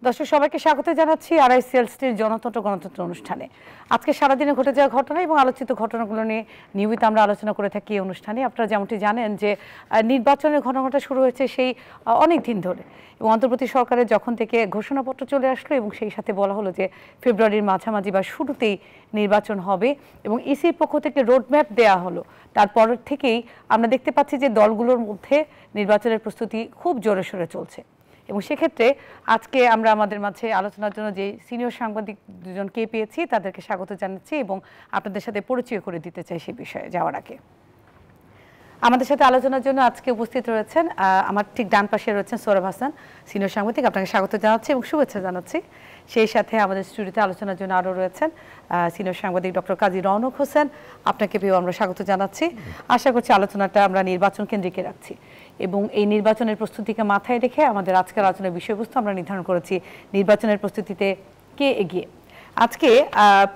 দর্শক সবাইকে স্বাগত জানাচ্ছি আরআইসিএলসির গণতন্ত্র অনুষ্ঠানে। আজকে সারাদিনে ঘটে যাওয়া ঘটনা এবং আলোচিত ঘটনাগুলো নিয়ে নিয়মিত আমরা আলোচনা করে থাকি এই অনুষ্ঠানে। আপনারা যেমনটি জানেন যে নির্বাচনের ঘটনাটা শুরু হয়েছে সেই অনেক দিন ধরে, এবং অন্তর্বর্তী সরকারের যখন থেকে ঘোষণাপত্র চলে আসলো এবং সেই সাথে বলা হলো যে ফেব্রুয়ারির মাঝামাঝি বা শুরুতেই নির্বাচন হবে এবং ইসির পক্ষ থেকে রোডম্যাপ দেওয়া হলো, তারপর থেকেই আমরা দেখতে পাচ্ছি যে দলগুলোর মধ্যে নির্বাচনের প্রস্তুতি খুব জোরে সোরে চলছে। এবং সেক্ষেত্রে আজকে আমরা আমাদের মাঝে আলোচনার জন্য যে সিনিয়র সাংবাদিক দুজনকে পেয়েছি তাদেরকে স্বাগত জানাচ্ছি এবং আপনাদের সাথে পরিচয় করে দিতে চাই সেই বিষয়ে যাওয়ার আগে। আমাদের সাথে আলোচনার জন্য আজকে উপস্থিত রয়েছেন আমার ঠিক ডান পাশে রয়েছেন সৌরভ হাসান, সিনিয়র সাংবাদিক। আপনাকে স্বাগত জানাচ্ছি এবং শুভেচ্ছা জানাচ্ছি। সেই সাথে আমাদের স্টুডিওতে আলোচনার জন্য আরও রয়েছেন সিনিয়র সাংবাদিক ডক্টর কাজী রওনক হোসেন, আপনাকে পেয়েও আমরা স্বাগত জানাচ্ছি। আশা করছি আলোচনাটা আমরা নির্বাচন কেন্দ্রিকে রাখছি এবং এই নির্বাচনের প্রস্তুতিকে মাথায় রেখে আমাদের আজকের আলোচনার বিষয়বস্তু আমরা নির্ধারণ করেছি নির্বাচনের প্রস্তুতিতে কে এগিয়ে। আজকে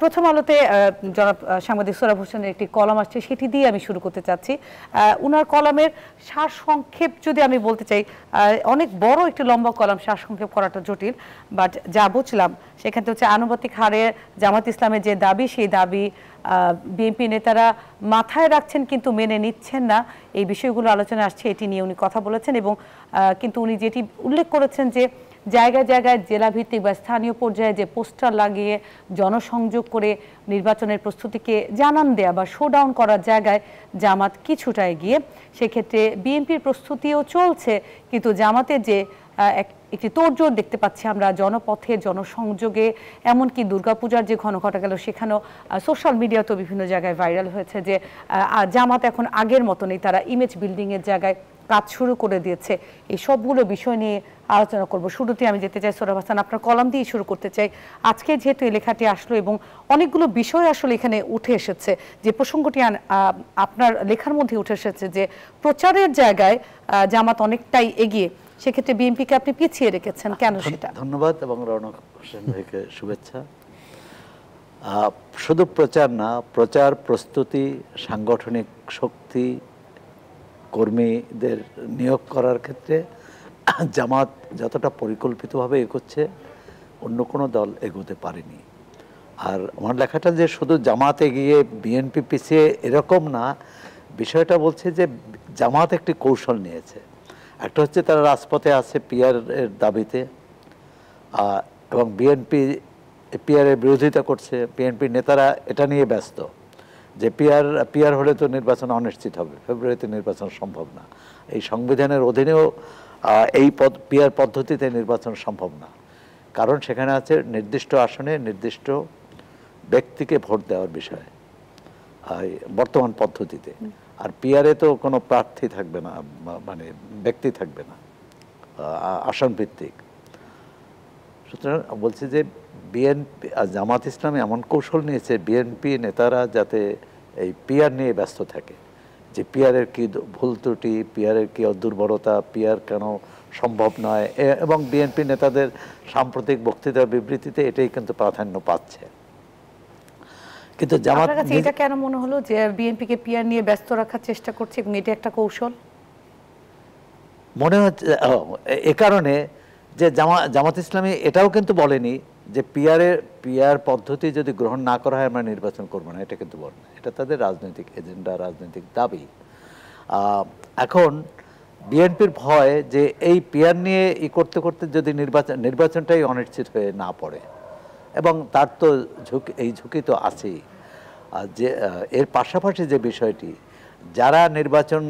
প্রথম আলোতে জনাব সাংবাদিক সৌরভ হোসেনের একটি কলাম আসছে, সেটি দিয়ে আমি শুরু করতে চাচ্ছি। উনার কলামের সারসংক্ষেপ যদি আমি বলতে চাই, অনেক বড় একটি লম্বা কলাম, সারসংক্ষেপ করাটা জটিল, বাট যা বুঝলাম সেখানে হচ্ছে আনুপাতিক হারে জামাত ইসলামের যে দাবি, সেই দাবি বিএনপি নেতারা মাথায় রাখছেন কিন্তু মেনে নিচ্ছেন না। এই বিষয়গুলো আলোচনায় আসছে, এটি নিয়ে উনি কথা বলেছেন এবং কিন্তু উনি যেটি উল্লেখ করেছেন যে জায়গায় জায়গায় জেলাভিত্তিক বা স্থানীয় পর্যায়ে যে পোস্টার লাগিয়ে জনসংযোগ করে নির্বাচনের প্রস্তুতিকে জানান দেয়া বা শোডাউন করার জায়গায় জামাত কিছুটা এগিয়ে। সেক্ষেত্রে বিএনপির প্রস্তুতিও চলছে, কিন্তু জামাতের যে একটি তোড়জোড় দেখতে পাচ্ছি আমরা জনপথে জনসংযোগে, এমনকি দুর্গাপূজার যে ঘটা গেল সেখানেও সোশ্যাল মিডিয়াতেও বিভিন্ন জায়গায় ভাইরাল হয়েছে যে জামাত এখন আগের মতো নেই, তারা ইমেজ বিল্ডিংয়ের জায়গায় কাজ শুরু করে দিয়েছে। এই সবগুলো বিষয় নিয়ে আলোচনা করব। শুরুতে আমি যেতে চাই সৌরভ হাসান, আপনার কলাম দিয়ে শুরু করতে চাই। আজকে যেহেতু এই লেখাটি আসলো এবং অনেকগুলো বিষয় আসলে এখানে উঠে এসেছে, যে প্রসঙ্গটি আপনার লেখার মধ্যে উঠে এসেছে যে প্রচারের জায়গায় জামাত অনেকটাই এগিয়ে, সেক্ষেত্রে বিএনপিকে আপনি পিছিয়ে রেখেছেন, কেন সেটা? ধন্যবাদ এবং রওনক হোসেন ভাইকে শুভেচ্ছা। শুধু প্রচার না, প্রচার প্রস্তুতি, সাংগঠনিক শক্তি, কর্মীদের নিয়োগ করার ক্ষেত্রে জামাত যতটা পরিকল্পিতভাবে এগোচ্ছে অন্য কোনো দল এগোতে পারেনি। আর আমার লেখাটা যে শুধু জামাত এগিয়ে বিএনপি পিছিয়ে এরকম না, বিষয়টা বলছে যে জামাত একটি কৌশল নিয়েছে। একটা হচ্ছে তারা রাজপথে আছে পিআরের দাবিতে, এবং বিএনপি পিআরের বিরোধিতা করছে। বিএনপির নেতারা এটা নিয়ে ব্যস্ত যে পিআর হলে তো নির্বাচন অনিশ্চিত হবে, ফেব্রুয়ারিতে নির্বাচন সম্ভব না, এই সংবিধানের অধীনেও এই পিআর পদ্ধতিতে নির্বাচন সম্ভব না, কারণ সেখানে আছে নির্দিষ্ট আসনে নির্দিষ্ট ব্যক্তিকে ভোট দেওয়ার বিষয় বর্তমান পদ্ধতিতে। আর পিআরে তো কোনো প্রার্থী থাকবে না, মানে ব্যক্তি থাকবে না, আসন ভিত্তিক। সুতরাং বলছে যে বিএনপি জামাত ইসলাম এমন কৌশল নিয়েছে বিএনপি নেতারা যাতে এই পিআর নিয়ে ব্যস্ত থাকে, যে পিআরের কি ভুল ত্রুটি, পিআরের কি দুর্বলতা, পিআর কেন সম্ভব নয়, এবং বিএনপি নেতাদের সাম্প্রতিক বক্তৃতা বিবৃতিতে এটাই কিন্তু প্রাধান্য পাচ্ছে। কিন্তু জামাত এটা কেন মনে হলো যে বিএনপিকে পিআর নিয়ে ব্যস্ত রাখার চেষ্টা করছে এবং এটা একটা কৌশল মনে হচ্ছে? এ কারণে যে জামাত ইসলামী এটাও কিন্তু বলেনি যে পিআর পদ্ধতি যদি গ্রহণ না করা হয় আমরা নির্বাচন করবো না, এটা কিন্তু বলে না। এটা তাদের রাজনৈতিক এজেন্ডা, রাজনৈতিক দাবি। এখন বিএনপির ভয় যে এই পিআর নিয়ে করতে করতে যদি নির্বাচনটাই অনিশ্চিত হয়ে না পড়ে, এবং তার তো এই ঝুঁকি তো আছেই। যে এর পাশাপাশি যে বিষয়টি, যারা নির্বাচন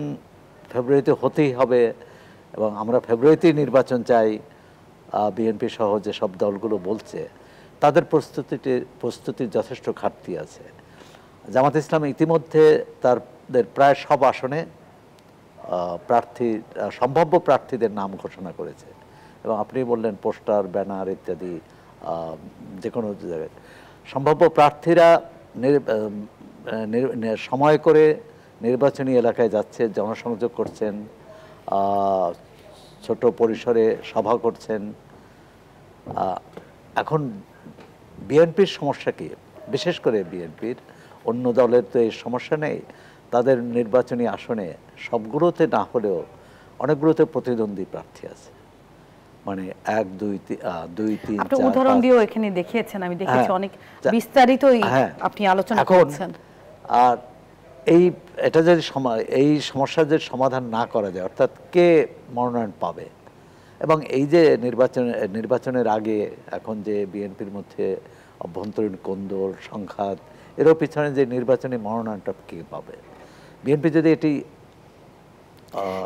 ফেব্রুয়ারিতে হতেই হবে এবং আমরা ফেব্রুয়ারিতেই নির্বাচন চাই, বিএনপি সহ যেসব দলগুলো বলছে, তাদের প্রস্তুতির যথেষ্ট ঘাটতি আছে। জামাত ইসলাম ইতিমধ্যে তাদের প্রায় সব আসনে সম্ভাব্য প্রার্থীদের নাম ঘোষণা করেছে, এবং আপনি বললেন পোস্টার, ব্যানার ইত্যাদি যে কোনো জায়গায় সম্ভাব্য প্রার্থীরা সময় করে নির্বাচনী এলাকায় যাচ্ছে, জনসংযোগ করছেন, ছোট পরিসরে সভা করছেন। এখন বিএনপির সমস্যা কি? বিশেষ করে বিএনপির, অন্য দলের তো এই সমস্যা নেই, তাদের নির্বাচনী আসনে সবগুলোতে না হলেও অনেকগুলোতে প্রতিদ্বন্দ্বী প্রার্থী আছে। মানে 1 2 2 3 আপনি 4 উদাহরণ 5 দিয়েও এখানে দেখিয়েছেন, আমি দেখেছি হ্যাঁ, অনেক বিস্তারিতই হ্যাঁ, আপনি আলোচনা এখন করেছেন। আর এটা যদি এই সমস্যার যদি সমাধান না করা যায়, অর্থাৎ কে মনোনয়ন পাবে, এবং এই যে নির্বাচনের আগে এখন যে বিএনপির মধ্যে অভ্যন্তরীণ কোন্দল সংঘাত, এরও পিছনে যে নির্বাচনী মনোনয়নটা কে পাবে, বিএনপি যদি এটি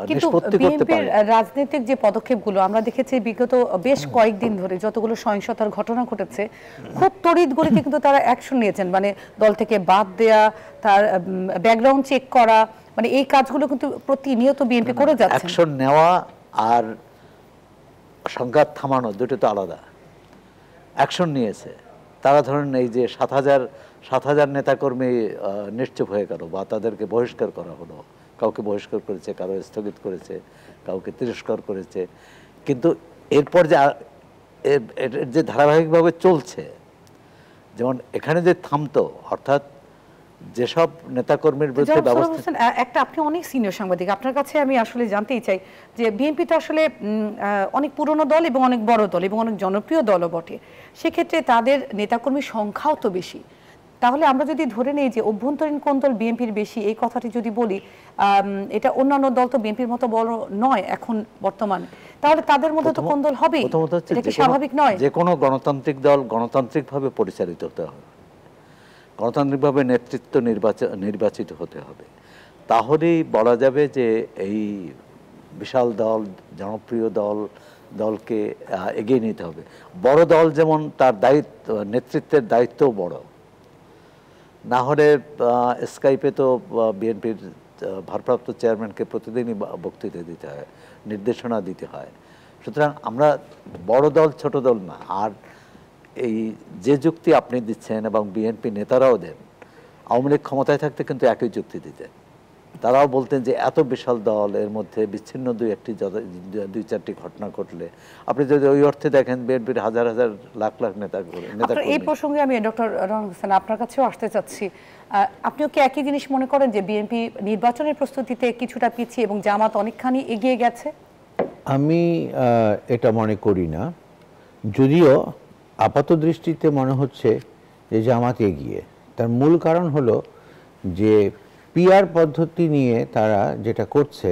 কিন্তু নিষ্পত্তি করতে বিএনপির পারে। রাজনৈতিক যে পদক্ষেপগুলো আমরা দেখেছি বিগত বেশ কয়েকদিন ধরে যতগুলো সহিংসতার ঘটনা ঘটেছে, খুব তড়িৎ গতিতে কিন্তু তারা অ্যাকশন নিয়েছেন, মানে দল থেকে বাদ দেয়া, তার ব্যাকগ্রাউন্ড চেক করা, মানে এই কাজগুলো কিন্তু প্রতিনিয়ত বিএনপি করে যাচ্ছে। অ্যাকশন নেওয়া আর সংঘাত থামানো দুটো তো আলাদা। অ্যাকশন নিয়েছে তারা, ধরেন এই যে 7,000 নেতাকর্মী নিশ্চুপ হয়ে গেল বা তাদেরকে বহিষ্কার করা হলো, কাউকে বহিষ্কার করেছে, কারো স্থগিত করেছে, কাউকে তিরস্কার করেছে, কিন্তু এরপর যে এর যে ধারাবাহিকভাবে চলছে, যেমন এখানে যে থামতো, অর্থাৎ যেসব নেতাকর্মীর বিরুদ্ধে ব্যবস্থা। একটা আপনি অনেক সিনিয়র সাংবাদিক, আপনার কাছে আমি আসলে জানতেই চাই যে বিএনপি তো আসলে অনেক পুরনো দল এবং অনেক বড় দল এবং অনেক জনপ্রিয় দলও বটে, সেক্ষেত্রে তাদের নেতাকর্মীর সংখ্যাও তো বেশি। তাহলে আমরা যদি ধরে নেই যে অভ্যন্তরীণ কোন দল বিএনপির বেশি, এই কথাটি যদি বলি, এটা অন্যান্য দল তো বিএনপির মতো বড় নয় এখন বর্তমানে, তাহলে তাদের মধ্যে তো কোন দল হবেই, এটা কি স্বাভাবিক নয়? যে কোনো গণতান্ত্রিক দল গণতান্ত্রিকভাবে পরিচালিত হতে হবে, গণতান্ত্রিকভাবে নেতৃত্ব নির্বাচিত হতে হবে, তাহলেই বলা যাবে যে এই বিশাল দল, জনপ্রিয় দলকে এগিয়ে নিতে হবে। বড় দল যেমন তার দায়িত্ব, নেতৃত্বের দায়িত্বও বড়, না হলে স্কাইপে তো বিএনপির ভারপ্রাপ্ত চেয়ারম্যানকে প্রতিদিনই বক্তৃতা দিতে হয়, নির্দেশনা দিতে হয়। সুতরাং আমরা বড় দল ছোট দল না। আর এই যে যুক্তি আপনি দিচ্ছেন এবং বিএনপি নেতারাও দেন, আওয়ামী লীগ ক্ষমতায় থাকতে কিন্তু একই যুক্তি দিতেন। তারাও বলতেন যে এত বিশাল দল, এর মধ্যে বিচ্ছিন্ন দুই চারটি ঘটনা ঘটলে, আপনি যদি ওই অর্থে দেখেন বিএনপির হাজার হাজার লাখ লাখ নেতা। এই প্রসঙ্গে আমি ডক্টর রহমান হোসেন আপনার কাছেও আসতে চাচ্ছি, আপনিও কি একই জিনিস মনে করেন যে বিএনপি নির্বাচনের প্রস্তুতিতে কিছুটা পিছিয়ে এবং জামাত অনেকখানি এগিয়ে গেছে? আমি এটা মনে করি না, যদিও আপাত দৃষ্টিতে মনে হচ্ছে যে জামাত এগিয়ে। তার মূল কারণ হলো যে পিআর পদ্ধতি নিয়ে তারা যেটা করছে,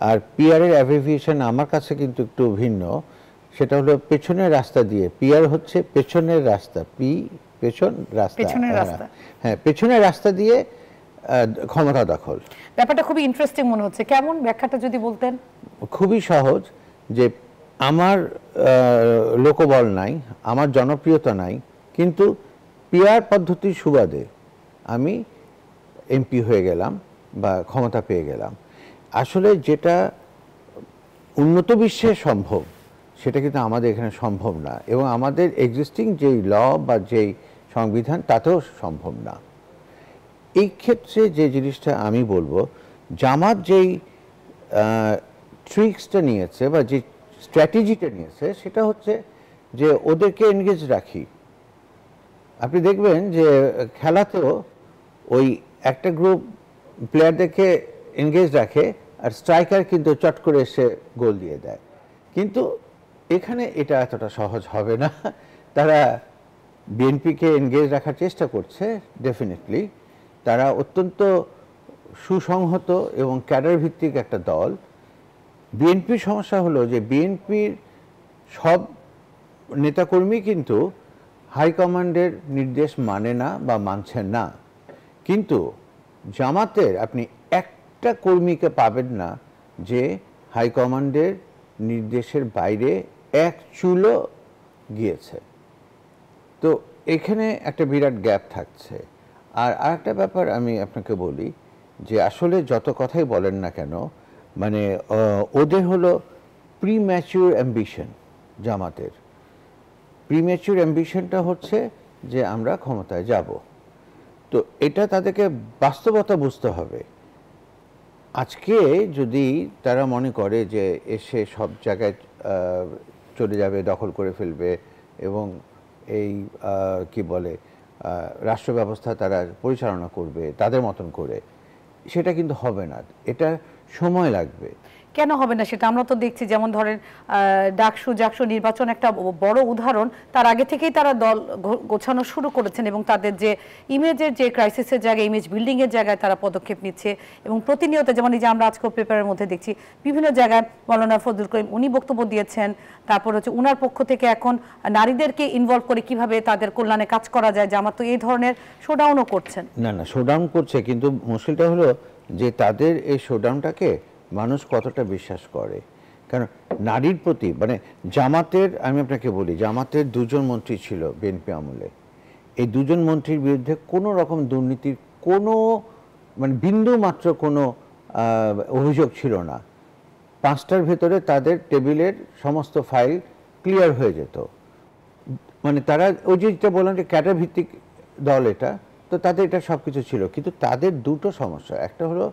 আর পিআরের অ্যাব্রিভিয়েশন আমার কাছে কিন্তু একটু ভিন্ন। সেটা হলো পেছনের রাস্তা দিয়ে, পিআর হচ্ছে পেছনের রাস্তা, পেছন রাস্তা, হ্যাঁ, পেছনের রাস্তা দিয়ে ক্ষমতা দখল। ব্যাপারটা খুবই ইন্টারেস্টিং মনে হচ্ছে, কেমন ব্যাখ্যাটা যদি বলতেন? খুবই সহজ, যে আমার লোকবল নাই, আমার জনপ্রিয়তা নাই, কিন্তু পিআর পদ্ধতির সুবাদে আমি এমপি হয়ে গেলাম বা ক্ষমতা পেয়ে গেলাম। আসলে যেটা উন্নত বিশ্বে সম্ভব সেটা কিন্তু আমাদের এখানে সম্ভব না, এবং আমাদের এক্সিস্টিং যেই ল বা যেই সংবিধান তাতেও সম্ভব না। এই ক্ষেত্রে যে জিনিসটা আমি বলবো, জামাত যেই ট্রিক্সটা নিয়েছে বা যে স্ট্র্যাটেজিটা নিয়েছে, সেটা হচ্ছে যে ওদেরকে এনগেজ রাখি। আপনি দেখবেন যে খেলাতেও ওই একটা গ্রুপ প্লেয়ারদেরকে এনগেজ রাখে, আর স্ট্রাইকার কিন্তু চট করে এসে গোল দিয়ে দেয়। কিন্তু এখানে এটা এতটা সহজ হবে না। তারা বিএনপিকে এনগেজ রাখার চেষ্টা করছে, ডেফিনেটলি। তারা অত্যন্ত সুসংহত এবং ক্যাডার ভিত্তিক একটা দল। বিএনপির সমস্যা হলো যে বিএনপির সব নেতাকর্মী কিন্তু হাইকমান্ডের নির্দেশ মানে না বা মানছেন না, কিন্তু জামাতের আপনি একটা কর্মীকে পাবেন না যে হাইকমান্ডের নির্দেশের বাইরে এক চুলও গিয়েছে। তো এখানে একটা বিরাট গ্যাপ থাকছে। আর আরেকটা ব্যাপার আমি আপনাকে বলি, যে আসলে যত কথাই বলেন না কেন, মানে ওদের হলো প্রিম্যাচিউর অ্যাম্বিশন। জামাতের প্রিম্যাচিউর অ্যাম্বিশনটা হচ্ছে যে আমরা ক্ষমতায় যাব। তো এটা তাদেরকে বাস্তবতা বুঝতে হবে। আজকে যদি তারা মনে করে যে এসে সব জায়গায় চলে যাবে, দখল করে ফেলবে এবং এই কি বলে রাষ্ট্র ব্যবস্থা তারা পরিচালনা করবে তাদের মতন করে, সেটা কিন্তু হবে না। এটা সময় লাগবে। কেন হবে না সেটা আমরা তো দেখছি, যেমন ধরেন জাকসু নির্বাচন একটা বড় উদাহরণ। তার আগে থেকেই তারা দল গোছানো শুরু করেছেন এবং তাদের যে ইমেজের যে ক্রাইসিসের জায়গায়, ইমেজ বিল্ডিং এর জায়গায় তারা পদক্ষেপ নিচ্ছে এবং প্রতিনিয়ত, যেমন এই যে আমরা আজকে পেপারের মধ্যে দেখছি বিভিন্ন জায়গায় মাওলানা ফজলুল করিম উনি বক্তব্য দিয়েছেন, তারপর হচ্ছে উনার পক্ষ থেকে এখন নারীদেরকে ইনভলভ করে কিভাবে তাদের কল্যাণে কাজ করা যায়, জামাত তো এই ধরনের শোডাউনও করছেন। না না, শোডাউন করছে, কিন্তু মুশকিলটা হলো যে তাদের এই শোডাউনটাকে মানুষ কতটা বিশ্বাস করে। কারণ নারীর প্রতি মানে জামাতের, আমি আপনাকে বলি, জামাতের দুজন মন্ত্রী ছিল বিএনপি আমলে। এই দুজন মন্ত্রীর বিরুদ্ধে কোনো রকম দুর্নীতির কোনো মানে বিন্দু মাত্র কোনো অভিযোগ ছিল না। 5টার ভেতরে তাদের টেবিলের সমস্ত ফাইল ক্লিয়ার হয়ে যেত। মানে তারা ওই যেটা বললাম যে ক্যাডার ভিত্তিক দল, এটা তো তাদের এটা সব কিছু ছিল। কিন্তু তাদের দুটো সমস্যা, একটা হলো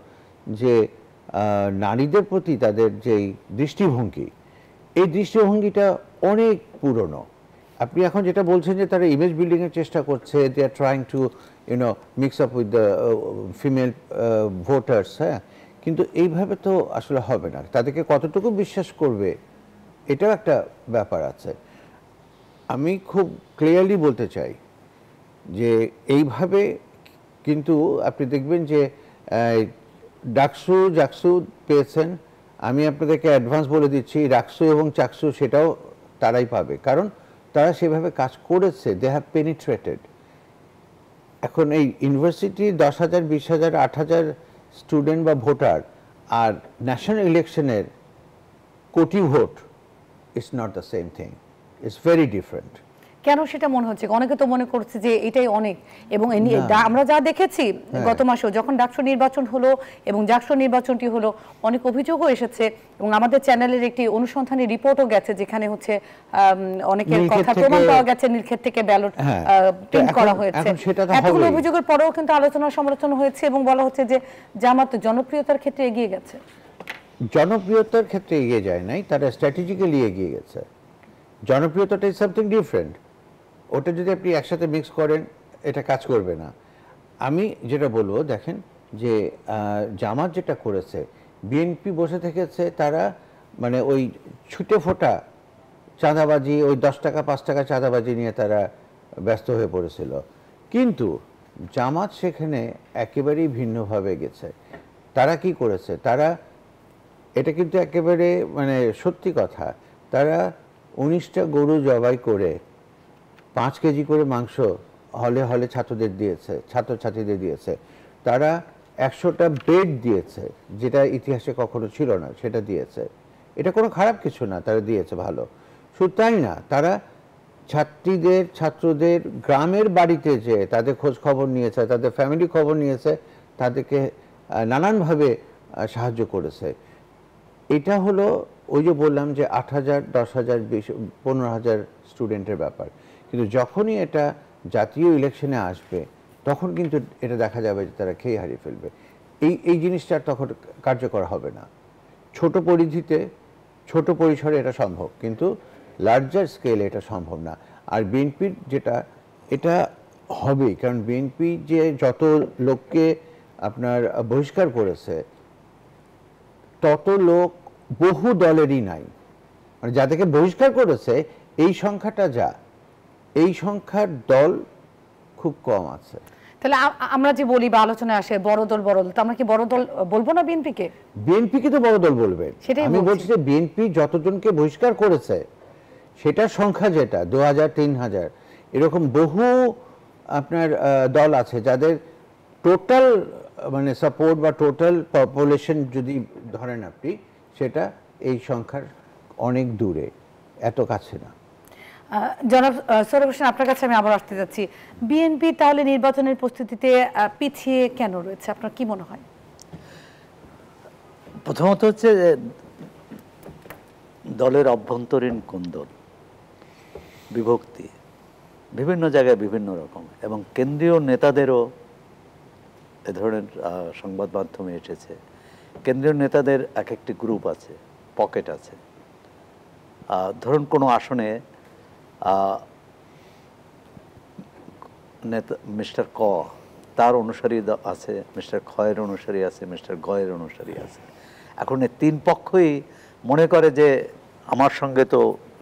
যে নারীদের প্রতি তাদের যেই দৃষ্টিভঙ্গি, এই দৃষ্টিভঙ্গিটা অনেক পুরনো। আপনি এখন যেটা বলছেন যে তারা ইমেজ বিল্ডিংয়ের চেষ্টা করছে, they are trying to mix up with the female voters, হ্যাঁ, কিন্তু এইভাবে তো আসলে হবে না। তাদেরকে কতটুকু বিশ্বাস করবে এটাও একটা ব্যাপার আছে। আমি খুব ক্লিয়ারলি বলতে চাই যে এইভাবে কিন্তু আপনি দেখবেন যে জাকসু পেয়েছেন। আমি আপনাদেরকে অ্যাডভান্স বলে দিচ্ছি, রাকসু এবং চাকসু সেটাও তারাই পাবে, কারণ তারা সেভাবে কাজ করেছে, দে হ্যাভ পেনিট্রেটেড। এখন এই ইউনিভার্সিটি 10,000, 20,000, 8,000 স্টুডেন্ট বা ভোটার আর ন্যাশনাল ইলেকশনের কোটি vote, it's not the same thing, it's very different. কেন সেটা মনে হচ্ছে? অনেকে তো মনে করছে যে এটাই অনেক, এবং আমরা যা দেখেছি গত মাসেও যখন ডাকসু নির্বাচন হলো এবং জাকসু নির্বাচনটি হলো, অনেক অভিযোগও এসেছে এবং আমাদের চ্যানেলের একটি অনুসন্ধানী রিপোর্টও গেছে, যেখানে হচ্ছে অনেকের কথা প্রমাণ পাওয়া গেছে, নীলক্ষেত থেকে ব্যালট প্রিন্ট করা হয়েছে। এতগুলো অভিযোগের পরেও কিন্তু আলোচনা সমালোচনা হয়েছে এবং বলা হচ্ছে যে জামাত জনপ্রিয়তার ক্ষেত্রে এগিয়ে গেছে। জনপ্রিয়তার ক্ষেত্রে এগিয়ে যায় নাই, তারা স্ট্র্যাটেজিক্যালি এগিয়ে গেছে। জনপ্রিয়তাটা ইজ সামথিং ডিফারেন্ট। ওটা যদি আপনি একসাথে মিক্স করেন, এটা কাজ করবে না। আমি যেটা বলবো, দেখেন যে জামাত যেটা করেছে, বিএনপি বসে থেকেছে, তারা মানে ওই ছুটে ফোটা চাঁদাবাজি, ওই 10 টাকা 5 টাকা চাঁদাবাজি নিয়ে তারা ব্যস্ত হয়ে পড়েছিল। কিন্তু জামাত সেখানে একেবারেই ভিন্নভাবে গেছে। তারা কি করেছে, তারা এটা কিন্তু একেবারে মানে সত্যি কথা, তারা 19টা গরু জবাই করে 5 কেজি করে মাংস হলে হলে ছাত্রদের দিয়েছে, ছাত্রছাত্রীদের দিয়েছে। তারা 100টা বেড দিয়েছে, যেটা ইতিহাসে কখনো ছিল না, সেটা দিয়েছে। এটা কোনো খারাপ কিছু না, তারা দিয়েছে, ভালো। শুধু তাই না, তারা ছাত্রদের গ্রামের বাড়িতে যে তাদের খোঁজ খবর নিয়েছে, তাদের ফ্যামিলি খবর নিয়েছে, তাদেরকে নানানভাবে সাহায্য করেছে। এটা হলো ওই যে বললাম যে 8,000, 10,000, 15,000 স্টুডেন্টের ব্যাপার। কিন্তু যখনই এটা জাতীয় ইলেকশনে আসবে, তখন কিন্তু এটা দেখা যাবে যে তারা খেয়ে হারিয়ে ফেলবে। এই জিনিসটা তখন কার্যকর হবে না। ছোট পরিধিতে, ছোট পরিসরে এটা সম্ভব, কিন্তু লার্জার স্কেলে এটা সম্ভব না। আর বিএনপির যেটা, এটা হবেই, কারণ বিএনপি যে যত লোককে আপনার বহিষ্কার করেছে, তত লোক বহু দলেরই নাই। মানে যাদেরকে বহিষ্কার করেছে এই সংখ্যাটা, এই সংখ্যার দল খুব কম আছে। তাহলে আমরা যে বলি বা আলোচনায় আসে বড় দল, তো আমরা কি বড় দল বলবো না বিএনপিকে? বিএনপিকে তো বড় দল বলবে। আমি বলছি যে বিএনপি যতজনকে বহিষ্কার করেছে সেটার সংখ্যা যেটা 2,000, 3,000, এরকম বহু আপনার দল আছে যাদের টোটাল মানে সাপোর্ট বা টোটাল পপুলেশন যদি ধরেন আপনি, সেটা এই সংখ্যার অনেক দূরে, এত কাছে না। জনাব সৌরভ হোসেন, আপনার কাছে আমি আবার আসতে যাচ্ছি। বিএনপি তাহলে নির্বাচনের প্রস্তুতিতে পিছিয়ে কেন রয়েছে, আপনার কি মনে হয়? প্রথমত হচ্ছে দলের অভ্যন্তরীণ কোন্দল, বিভক্তি বিভিন্ন জায়গায় বিভিন্ন রকম, এবং কেন্দ্রীয় নেতাদেরও এ ধরনের সংবাদ মাধ্যমে এসেছে। কেন্দ্রীয় নেতাদের এক একটি গ্রুপ আছে, পকেট আছে। ধরুন কোনো আসনে নেতা মিস্টার ক, তার অনুসারী আছে, মিস্টার খয়ের অনুসারী আছে, মিস্টার গয়ের অনুসারী আছে। এখন এই তিন পক্ষই মনে করে যে আমার সঙ্গে তো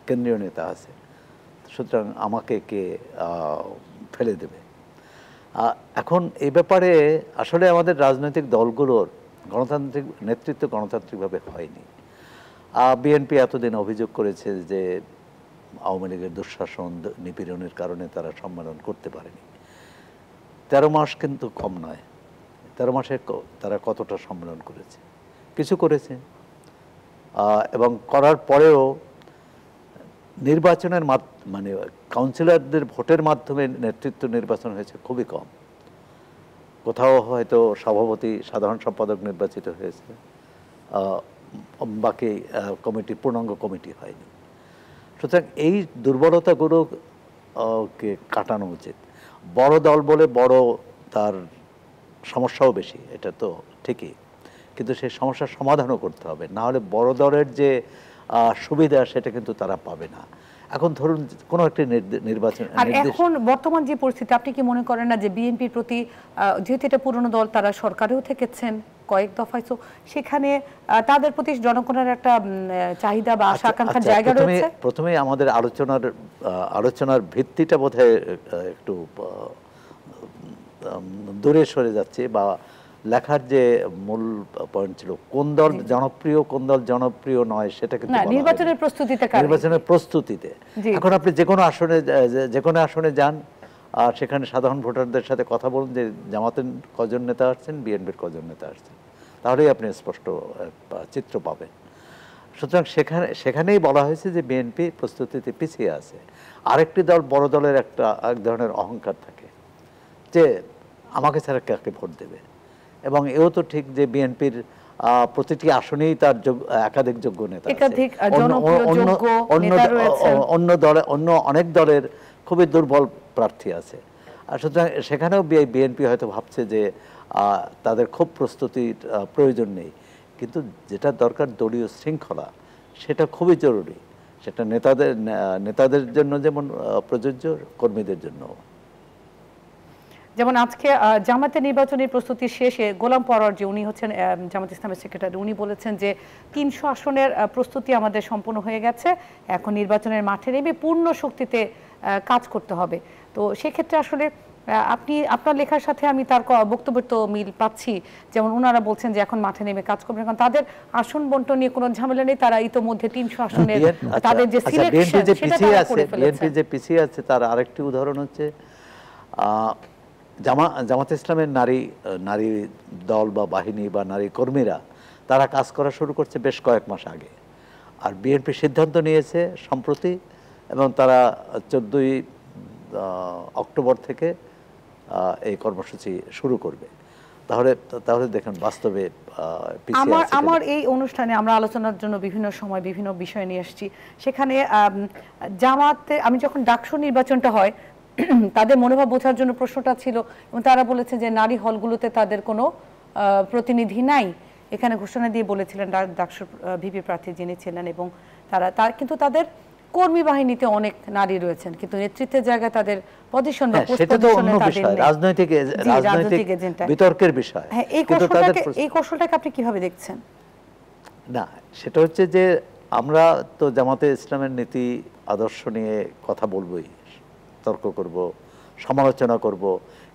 কেন্দ্রীয় নেতা আছে, সুতরাং আমাকে কে ফেলে দেবে। এখন এই ব্যাপারে আসলে আমাদের রাজনৈতিক দলগুলোর গণতান্ত্রিক নেতৃত্ব গণতান্ত্রিকভাবে হয়নি। বিএনপি এতদিন অভিযোগ করেছে যে আওয়ামী লীগের দুঃশাসন নিপীড়নের কারণে তারা সম্মেলন করতে পারেনি। 13 মাস কিন্তু কম নয়। 13 মাসে তারা কতটা সম্মেলন করেছে? কিছু করেছে, এবং করার পরেও নির্বাচনের মানে কাউন্সিলরদের ভোটের মাধ্যমে নেতৃত্ব নির্বাচন হয়েছে খুবই কম। কোথাও হয়তো সভাপতি, সাধারণ সম্পাদক নির্বাচিত হয়েছে, বাকি কমিটি, পূর্ণাঙ্গ কমিটি হয়নি। সুতরাং এই দুর্বলতাগুলোকে কাটানো উচিত। বড় দল বলে বড়, তার সমস্যাও বেশি, এটা তো ঠিকই, কিন্তু সেই সমস্যার সমাধানও করতে হবে, না হলে বড় দলের যে সুবিধা সেটা কিন্তু তারা পাবে না। এখন ধরুন কোনো একটি নির্বাচন, আর এখন বর্তমান যে পরিস্থিতি, আপনি কি মনে করেন না যে বিএনপির প্রতি, যেহেতু এটা পুরনো দল, তারা সরকারেও থেকেছেন কয়েক দফায়, তো সেখানে তাদের প্রতি জনগণের একটা চাহিদা বা আশা আকাঙ্ক্ষার জায়গা রয়েছে? প্রথমেই আমাদের আলোচনার ভিত্তিটা বোধহয় একটু দূরে সরে যাচ্ছে, বা লেখার যে মূল পয়েন্ট ছিল কোন দল জনপ্রিয় কোন দল জনপ্রিয় নয় সেটা কিন্তু নির্বাচনের প্রস্তুতিতে, নির্বাচনের প্রস্তুতিতে। এখন আপনি যে কোনো আসনে যান, আর সেখানে সাধারণ ভোটারদের সাথে কথা বলুন যে জামাতের কজন নেতা আসছেন, বিএনপির কজন নেতা আসছেন, তাহলেই আপনি স্পষ্ট চিত্র পাবেন। সুতরাং সেখানেই বলা হয়েছে যে বিএনপি প্রস্তুতিতে পিছিয়ে আছে। আরেকটি দল, বড় দলের এক ধরনের অহংকার থাকে যে আমাকে ছাড়া কাকে ভোট দেবে, এবং এও তো ঠিক যে বিএনপির প্রতিটি আসনেই তার একাধিক যোগ্য নেতা আছে, অন্য অনেক দলের খুবই দুর্বল প্রার্থী আছে। আর সুতরাং সেখানেও বিএনপি হয়তো ভাবছে যে তাদের খুব প্রস্তুতির প্রয়োজন নেই, কিন্তু যেটা দরকার দলীয় শৃঙ্খলা, সেটা খুবই জরুরি। সেটা নেতাদের জন্য যেমন প্রযোজ্য, কর্মীদের জন্য। যেমন আজকে জামাতের নির্বাচনী প্রস্তুতি শেষে গোলাম পরোয়ার, যে উনি হচ্ছেন জামাত ইসলামের সেক্রেটারি, উনি বলেছেন যে 300 আসনের প্রস্তুতি আমাদের সম্পূর্ণ হয়ে গেছে, এখন নির্বাচনের মাঠে নেমে পূর্ণ শক্তিতে কাজ করতে হবে। তো সেক্ষেত্রে আসলে আপনি আপনার লেখার সাথে আমি তার বক্তব্যের তো মিল পাচ্ছি। যেমন ওনারা বলছেন যে এখন মাঠে নেমে কাজ করবেন, কারণ তাদের আসন বন্টন নিয়ে কোনো ঝামেলা নেই, তারা ইতোমধ্যে 300 আসনের তাদের যে সিলেকশন সেটা তারা করে ফেলেছে। বিএনপি যে পিছিয়ে আছে তার আরেকটি উদাহরণ হচ্ছে জামাত ইসলামের নারী দল বা বাহিনী বা নারী কর্মীরা, তারা কাজ করা শুরু করছে বেশ কয়েক মাস আগে। আর বিএনপি সিদ্ধান্ত নিয়েছে সম্প্রতি, এবং তারা 14ই অক্টোবর থেকে এই কর্মসূচি শুরু করবে। তাহলে দেখেন বাস্তবে আমার এই অনুষ্ঠানে আমরা আলোচনার জন্য বিভিন্ন সময় বিভিন্ন বিষয় নিয়ে এসেছি। সেখানে জামাতে, আমি যখন ডাকসু নির্বাচনটা হয় তাদের মনোভাব বোঝার জন্য প্রশ্নটা ছিল, এবং তারা বলেছে যে নারী হলগুলোতে তাদের কোনো প্রতিনিধি নাই। এখানে ঘোষণা দিয়ে বলেছিলেন ডাকসুর ভিপি প্রার্থী যিনি ছিলেন, এবং কিন্তু তাদের কর্মী বাহিনীতে অনেক নারী রয়েছেন, কিন্তু নেতৃত্বের জায়গায় তাদের পজিশন বা পোস্ট পজিশনে তাদের নেই। রাজনৈতিক বিতর্কের বিষয়। হ্যাঁ, এই কৌশলটাকে আপনি কিভাবে দেখছেন? না, সেটা হচ্ছে যে আমরা তো জামাতে ইসলামের নীতি আদর্শ নিয়ে কথা বলবোই, তর্ক করব, সমালোচনা করব,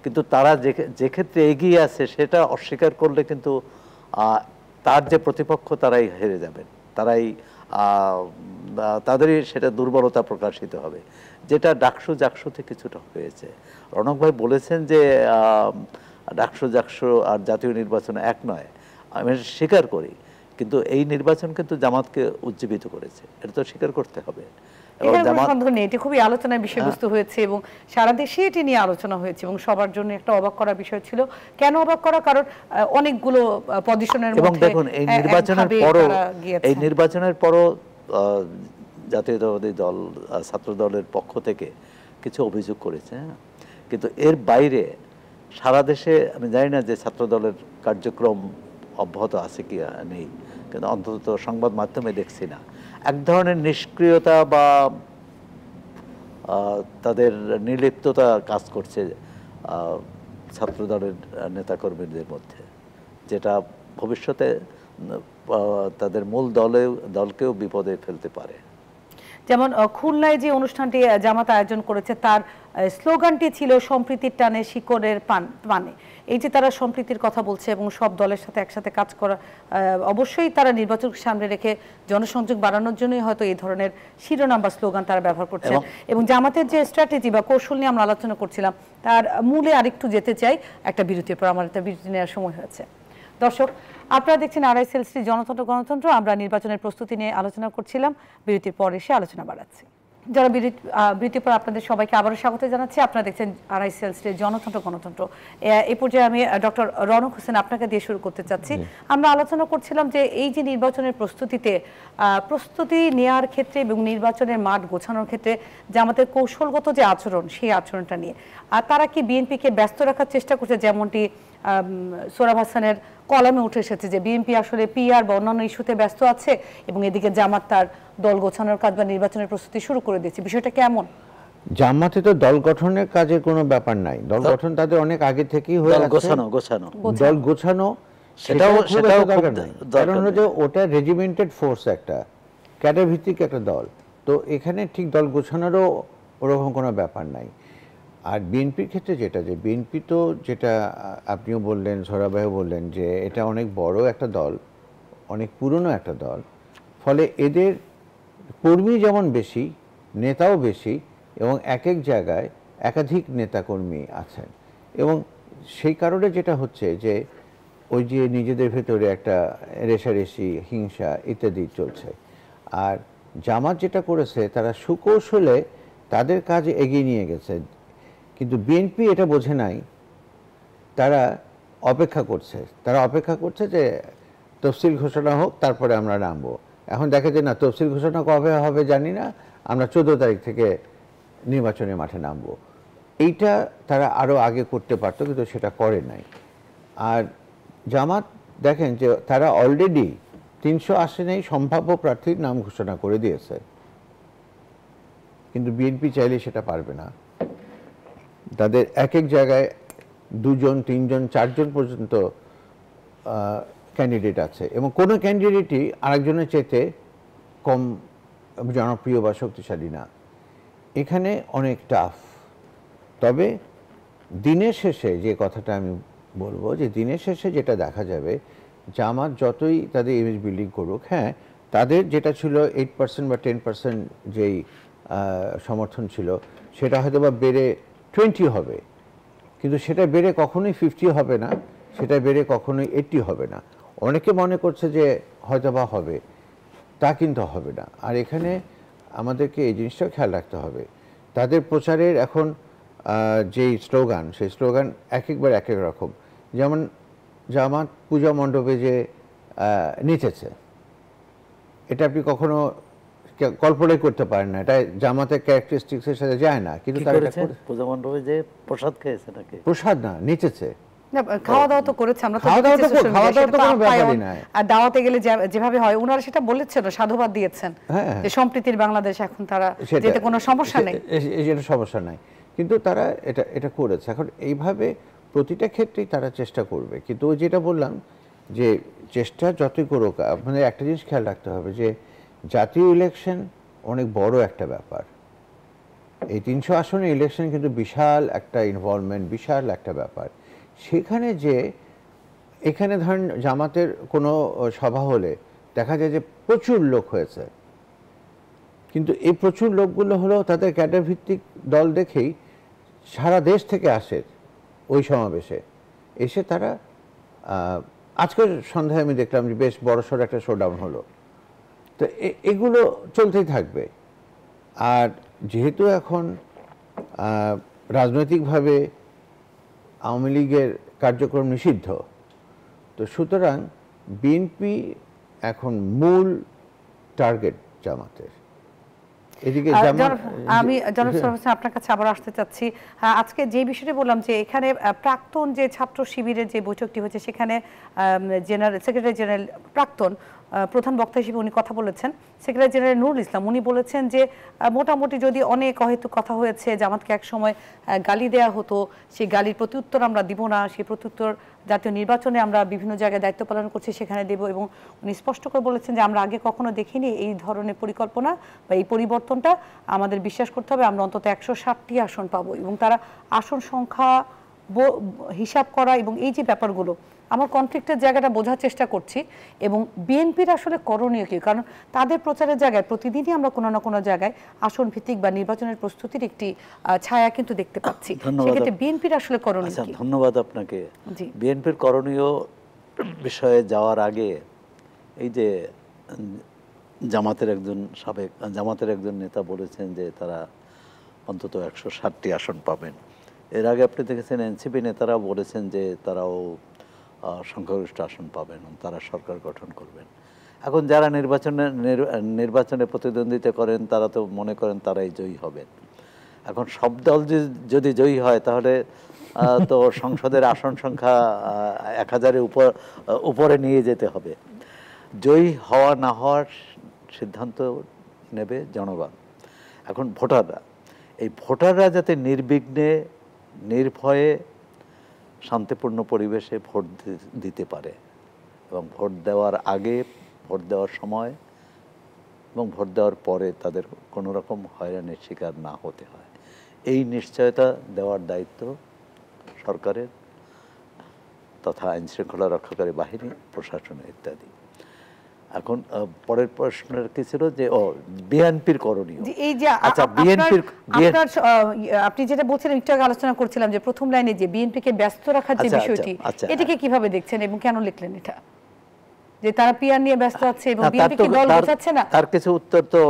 কিন্তু তারা যে ক্ষেত্রে এগিয়ে আছে সেটা অস্বীকার করলে কিন্তু তার যে প্রতিপক্ষ তারাই হেরে যাবেন, তাদেরই সেটা দুর্বলতা প্রকাশিত হবে, যেটা জাকসুতে কিছুটা হয়েছে। রনক ভাই বলেছেন যে জাকসু আর জাতীয় নির্বাচন এক নয়, আমি স্বীকার করি, কিন্তু এই নির্বাচন কিন্তু জামাতকে উজ্জীবিত করেছে, এটা তো স্বীকার করতে হবে। এটি খুবই আলোচনার বিষয়বস্তু হয়েছে, এবং সারা দেশে এটি নিয়ে আলোচনা হয়েছে, এবং সবার জন্য একটা অবাক করার বিষয় ছিল। কেন অবাক করা? কারণ অনেকগুলো পজিশনের মধ্যে, এবং দেখুন এই নির্বাচনের পরও জাতীয়তাবাদী দল, ছাত্র দলের পক্ষ থেকে কিছু অভিযোগ করেছে, কিন্তু এর বাইরে সারা দেশে আমি জানি না যে ছাত্র দলের কার্যক্রম অব্যাহত আছে কি নেই, কিন্তু অন্তত সংবাদ মাধ্যমে দেখছি না, এক ধরনের নিষ্ক্রিয়তা বা তাদের নির্লিপ্ততা কাজ করছে ছাত্র দলের নেতাকর্মীদের মধ্যে, যেটা ভবিষ্যতে তাদের মূল দলকেও বিপদে ফেলতে পারে। যেমন খুলনায় যে অনুষ্ঠানটি জামাত আয়োজন করেছে তার স্লোগানটি ছিল সম্প্রীতির টানে শিকড়ের পানে। এই যে তারা সম্প্রীতির কথা বলছে এবং সব দলের সাথে একসাথে কাজ করা, অবশ্যই তারা নির্বাচনকে সামনে রেখে জনসংযোগ বাড়ানোর জন্যই হয়তো এই ধরনের শিরোনাম বা স্লোগান তারা ব্যবহার করছে। এবং জামাতের যে স্ট্র্যাটেজি বা কৌশল নিয়ে আমরা আলোচনা করছিলাম তার মূলে আরেকটু যেতে চাই একটা বিরতির পর। আমার একটা বিরতি নেওয়ার সময় হয়েছে। দর্শক, আপনারা দেখছেন RSLC জনতন্ত্র গণতন্ত্র। আমরা নির্বাচনের প্রস্তুতি নিয়ে আলোচনা করছিলাম, বিরতির পর এসে আলোচনা বাড়াচ্ছি। যারা বিরতির পর আপনাদের সবাইকে আবারও স্বাগত জানাচ্ছি। আপনারা দেখছেন RSLC জনতন্ত্র গণতন্ত্র। এই পর্যায়ে আমি ডক্টর রওনক হোসেন আপনাকে দিয়ে শুরু করতে চাচ্ছি। আমরা আলোচনা করছিলাম যে এই যে নির্বাচনের প্রস্তুতি নেওয়ার ক্ষেত্রে এবং নির্বাচনের মাঠ গোছানোর ক্ষেত্রে যে আমাদের কৌশলগত যে আচরণ, সেই আচরণটা নিয়ে আর তারা কি বিএনপিকে ব্যস্ত রাখার চেষ্টা করছে, যেমনটি সোহরাব হাসানের কলামে উঠে এসেছে যে বিএনপি আসলে পিআর বা অন্যান্য ইস্যুতে ব্যস্ত আছে এবং এদিকে জামাত তার দল গোছানোর কাজ বা নির্বাচনের প্রস্তুতি শুরু করে দিয়েছে। বিষয়টা কেমন? জামাতে তো দল গঠনের কাজের কোনো ব্যাপার নাই, দল গঠন তাদের অনেক আগে থেকেই হয়ে আছে। দল গোছানো সেটাও দরকার নাই, কারণ হচ্ছে ওটা রেজিমেন্টেড ফোর্স, একটা ক্যাডার ভিত্তিক একটা দল। তো এখানে ঠিক দল গোছানোরও ওরকম কোনো ব্যাপার নাই। আর বিএনপির ক্ষেত্রে বিএনপি তো যেটা আপনিও বললেন, সোহরাব ভাইও বললেন যে এটা অনেক বড় একটা দল, অনেক পুরনো একটা দল, ফলে এদের কর্মী যেমন বেশি, নেতাও বেশি এবং এক এক জায়গায় একাধিক নেতাকর্মী আছেন। এবং সেই কারণে যেটা হচ্ছে যে ওই যে নিজেদের ভেতরে একটা রেষারেষি, হিংসা ইত্যাদি চলছে। আর জামাত যেটা করেছে, তারা সুকৌশলে তাদের কাজ এগিয়ে নিয়ে গেছে, কিন্তু বিএনপি এটা বোঝে নাই। তারা অপেক্ষা করছে যে তফসিল ঘোষণা হোক, তারপরে আমরা নামবো। এখন দেখে যে না, তফসিল ঘোষণা কবে হবে জানি না, আমরা 14 তারিখ থেকে নির্বাচনের মাঠে নামবো। এইটা তারা আরও আগে করতে পারতো, কিন্তু সেটা করে নাই। আর জামাত দেখেন যে তারা অলরেডি 300 আসনেই সম্ভাব্য প্রার্থীর নাম ঘোষণা করে দিয়েছে, কিন্তু বিএনপি চাইলে সেটা পারবে না। তাদের এক এক জায়গায় 2 জন 3 জন 4 জন পর্যন্ত ক্যান্ডিডেট আছে এবং কোনো ক্যান্ডিডেটই আরেকজনের চাইতে কম জনপ্রিয় বা শক্তিশালী না। এখানে অনেক টাফ। তবে দিনের শেষে যে কথাটা আমি বলবো, যে দিনের শেষে যেটা দেখা যাবে, জামাত যতই তাদের ইমেজ বিল্ডিং করুক, হ্যাঁ তাদের যেটা ছিল 8% বা 10% যেই সমর্থন ছিল, সেটা হয়তো বা বেড়ে 20 হবে, কিন্তু সেটা বেড়ে কখনোই 50 হবে না, সেটা বেড়ে কখনোই 80 হবে না। অনেকে মনে করছে যে হয়তো বা হবে, তা কিন্তু হবে না। আর এখানে আমাদেরকে এই জিনিসটাও খেয়াল রাখতে হবে, তাদের প্রচারের এখন যেই স্লোগান, সেই স্লোগান এক একবার এক এক রকম। যেমন জামাত পূজা মণ্ডপে যে নেচেছে, এটা আপনি কখনো কল্পনাই করতে পারেন না, এটা জামাতের ক্যারেক্টারিস্টিক্সের সাথে যায় না। কিন্তু তারা পূজা মণ্ডপে যে প্রসাদ খেয়েছে নাকি? প্রসাদ না, নেচেছে। খাওয়া দাওয়া তো করেছে, আমরা তো দাওয়াতে গেলে যেভাবে হয় ওনারা সেটা বলেছেন, সাধুবাদ দিয়েছেন যে সম্প্রীতির বাংলাদেশ, এখন তারা যেতে কোনো সমস্যা নেই, এটা সমস্যা নাই। কিন্তু তারা এটা করেছে। এখন এইভাবে প্রতিটা ক্ষেত্রেই তারা চেষ্টা করবে। কিন্তু ওই যেটা বললাম যে চেষ্টা যতই করুক, আপনাদের একটা জিনিস খেয়াল রাখতে হবে যে জাতীয় ইলেকশন অনেক বড় একটা ব্যাপার। এই 300 আসনের ইলেকশন কিন্তু বিশাল একটা ইনভলভমেন্ট, বিশাল একটা ব্যাপার। সেখানে যে এখানে ধরেন জামাতের কোনো সভা হলে দেখা যায় যে প্রচুর লোক হয়েছে, কিন্তু এই প্রচুর লোকগুলো হলো তাদের ক্যাডার ভিত্তিক দল দেখেই সারা দেশ থেকে আসে ওই সমাবেশে। এসে তারা আজকের সন্ধ্যায় আমি দেখলাম যে বেশ বড়সড় একটা শোডাউন হলো। তো এগুলো চলতেই থাকবে। আর যেহেতু এখন রাজনৈতিকভাবে আওয়ামী লীগের কার্যক্রম নিষিদ্ধ, তো সুতরাং বিএনপি এখন মূল টার্গেট জামাতের। এদিকে আমি আপনার কাছে আবার আসতে চাচ্ছি। আজকে যে বিষয়টি বললাম যে এখানে প্রাক্তন যে ছাত্র শিবিরের যে বৈঠকটি হয়েছে, সেখানে জেনারেল সেক্রেটারি জেনারেল প্রাক্তন প্রধান বক্তা হিসেবে উনি কথা বলেছেন, সেক্রেটারি জেনারেল নুরুল ইসলাম, উনি বলেছেন যে মোটামুটি যদি অনেক অহেতুক কথা হয়েছে, জামাতকে একসময় গালি দেয়া হতো, সেই গালির প্রত্যুত্তর আমরা দিব না, সেই প্রত্যুত্তর জাতীয় নির্বাচনে আমরা বিভিন্ন জায়গায় দায়িত্ব পালন করছি সেখানে দেব। এবং উনি স্পষ্ট করে বলেছেন যে আমরা আগে কখনো দেখিনি এই ধরনের পরিকল্পনা বা এই পরিবর্তনটা, আমাদের বিশ্বাস করতে হবে আমরা অন্তত 160টি আসন পাবো। এবং তারা আসন সংখ্যা হিসাব করা এবং এই যে ব্যাপারগুলো, আমার কনফ্লিক্টের জায়গাটা বোঝার চেষ্টা করছি। এবং বিএনপির আসলে করণীয় কি, কারণ তাদের প্রচারের জায়গায় প্রতিদিনই আমরা কোনো না কোনো জায়গায় আসন ভিত্তিক বা নির্বাচনের প্রস্তুতির একটি ছায়া কিন্তু দেখতে পাচ্ছি। সেক্ষেত্রে বিএনপির আসলে করণীয় কি? ধন্যবাদ আপনাকে। বিএনপির করণীয় বিষয়ে যাওয়ার আগে এই যে জামাতের একজন নেতা বলেছেন যে তারা অন্তত 160টি আসন পাবেন। এর আগে আপনি দেখেছেন এনসিপি নেতারা বলেছেন যে তারাও সংখ্যাগরিষ্ঠ আসন পাবেন, তারা সরকার গঠন করবেন। এখন যারা নির্বাচনে প্রতিদ্বন্দ্বিতা করেন তারা তো মনে করেন তারাই জয়ী হবেন। এখন সব দল যদি জয়ী হয় তাহলে তো সংসদের আসন সংখ্যা 1000-এর উপরে নিয়ে যেতে হবে। জয়ী হওয়া না হওয়ার সিদ্ধান্ত নেবে জনগণ। এখন ভোটাররা যাতে নির্বিঘ্নে নির্ভয়ে শান্তিপূর্ণ পরিবেশে ভোট দিতে পারে এবং ভোট দেওয়ার আগে, ভোট দেওয়ার সময় এবং ভোট দেওয়ার পরে তাদের কোনো রকম হয়রানির শিকার না হতে হয়, এই নিশ্চয়তা দেওয়ার দায়িত্ব সরকারের তথা আইনশৃঙ্খলা রক্ষাকারী বাহিনী, প্রশাসনের ইত্যাদি। এখন পরের প্রশ্নের কি ছিল যে বিএনপির করণীয়। এই যে আপনি যেটা বলছিলেন একটু আগে আলোচনা করছিলাম যে প্রথম লাইনে যে বিএনপিকে ব্যস্ত রাখার যে বিষয়টি, এটাকে কিভাবে দেখছেন এবং কেন লিখলেন এটা, যে তারা পিআর নিয়ে ব্যস্ত আছে এবং বিএনপি কি দল বোঝাচ্ছে না? তার কিছু উত্তর তো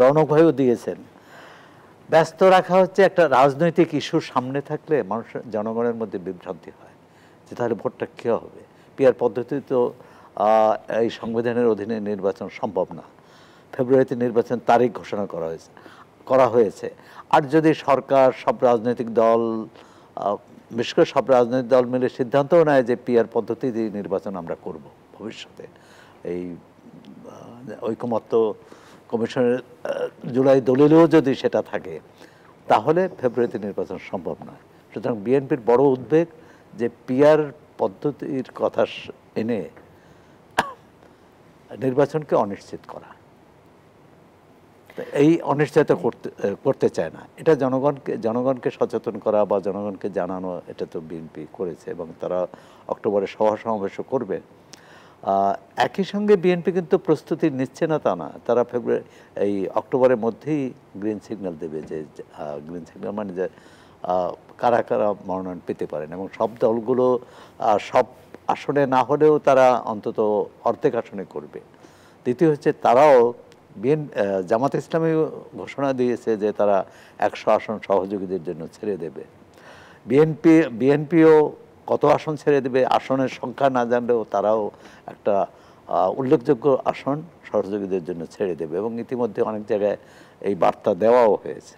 রৌনক ভাইও দিয়েছেন। ব্যস্ত রাখা হচ্ছে একটা রাজনৈতিক ইস্যু সামনে থাকলে মানুষের, জনগণের মধ্যে বিভ্রান্তি হয় যে তাহলে ভোটটা কী হবে। পিআর পদ্ধতি তো এই সংবিধানের অধীনে নির্বাচন সম্ভব না। ফেব্রুয়ারিতে নির্বাচন তারিখ ঘোষণা করা হয়েছে। আর যদি সরকার, সব রাজনৈতিক দল, বিশেষ করে সব রাজনৈতিক দল মিলে সিদ্ধান্তও নেয় যে পিআর পদ্ধতি দিয়ে নির্বাচন আমরা করব ভবিষ্যতে, এই ঐকমত্য কমিশনের জুলাই দলিলেও যদি সেটা থাকে, তাহলে ফেব্রুয়ারিতে নির্বাচন সম্ভব নয়। সুতরাং বিএনপির বড় উদ্বেগ যে পিআর পদ্ধতির কথা এনে নির্বাচনকে অনিশ্চিত করা, এই অনিশ্চয়তা করতে চায় না। এটা জনগণকে সচেতন করা বা জনগণকে জানানো, এটা তো বিএনপি করেছে এবং তারা অক্টোবরে সভা সমাবেশও করবে। একই সঙ্গে বিএনপি কিন্তু প্রস্তুতি নিচ্ছে না তা না, তারা এই অক্টোবরের মধ্যেই গ্রিন সিগন্যাল দেবে, যে গ্রিন সিগন্যাল মানে যে কারা কারা মনোনয়ন পেতে পারেন এবং সব দলগুলো সব আসনে না হলেও তারা অন্তত অর্ধেক আসনে করবে। দ্বিতীয় হচ্ছে তারাও জামাত ইসলামী ঘোষণা দিয়েছে যে তারা 100 আসন সহযোগীদের জন্য ছেড়ে দেবে। বিএনপিও কত আসন ছেড়ে দেবে আসনের সংখ্যা না জানলেও তারাও একটা উল্লেখযোগ্য আসন সহযোগীদের জন্য ছেড়ে দেবে এবং ইতিমধ্যে অনেক জায়গায় এই বার্তা দেওয়াও হয়েছে।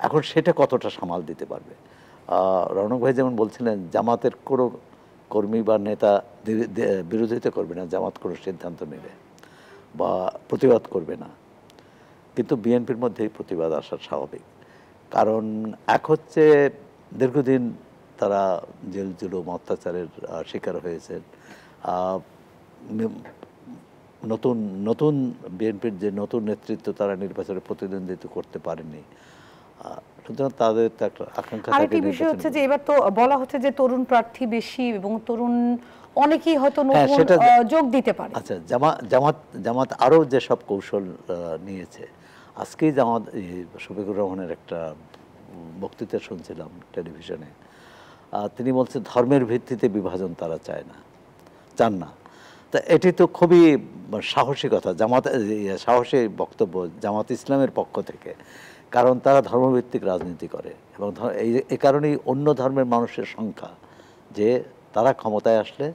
এখন সেটা কতটা সামাল দিতে পারবে? রৌনক ভাই যেমন বলছিলেন জামাতের কোনো কর্মী বা নেতা বিরোধিতা করবে না জামাত কোনো সিদ্ধান্ত নেবে বা প্রতিবাদ করবে না, কিন্তু বিএনপির মধ্যেই প্রতিবাদ আসা স্বাভাবিক। কারণ এক হচ্ছে দীর্ঘদিন তারা জেল জুলুম অত্যাচারের শিকার হয়েছেন। নতুন বিএনপির যে নতুন নেতৃত্ব তারা নির্বাচনে প্রতিদ্বন্দ্বিতা করতে পারেনি, সুতরাং তাদের তো একটা আকাঙ্ক্ষা থাকে। আরেকটি বিষয় হচ্ছে যে এবার তো বলা হচ্ছে যে তরুণ প্রার্থী বেশি এবং তরুণ অনেকেই হয়তো নতুন যোগ দিতে পারে। আচ্ছা, জামাত আরও যেসব কৌশল নিয়েছে, আজকেই জামাত শফিকুর রহমানের একটা বক্তৃতা শুনছিলাম টেলিভিশনে, তিনি বলছেন ধর্মের ভিত্তিতে বিভাজন তারা চান না। তা এটি তো খুবই সাহসী কথা, সাহসী বক্তব্য জামাত ইসলামের পক্ষ থেকে, কারণ তারা ধর্মভিত্তিক রাজনীতি করে এবং এই কারণেই অন্য ধর্মের মানুষের সংখ্যা, যে তারা ক্ষমতায় আসলে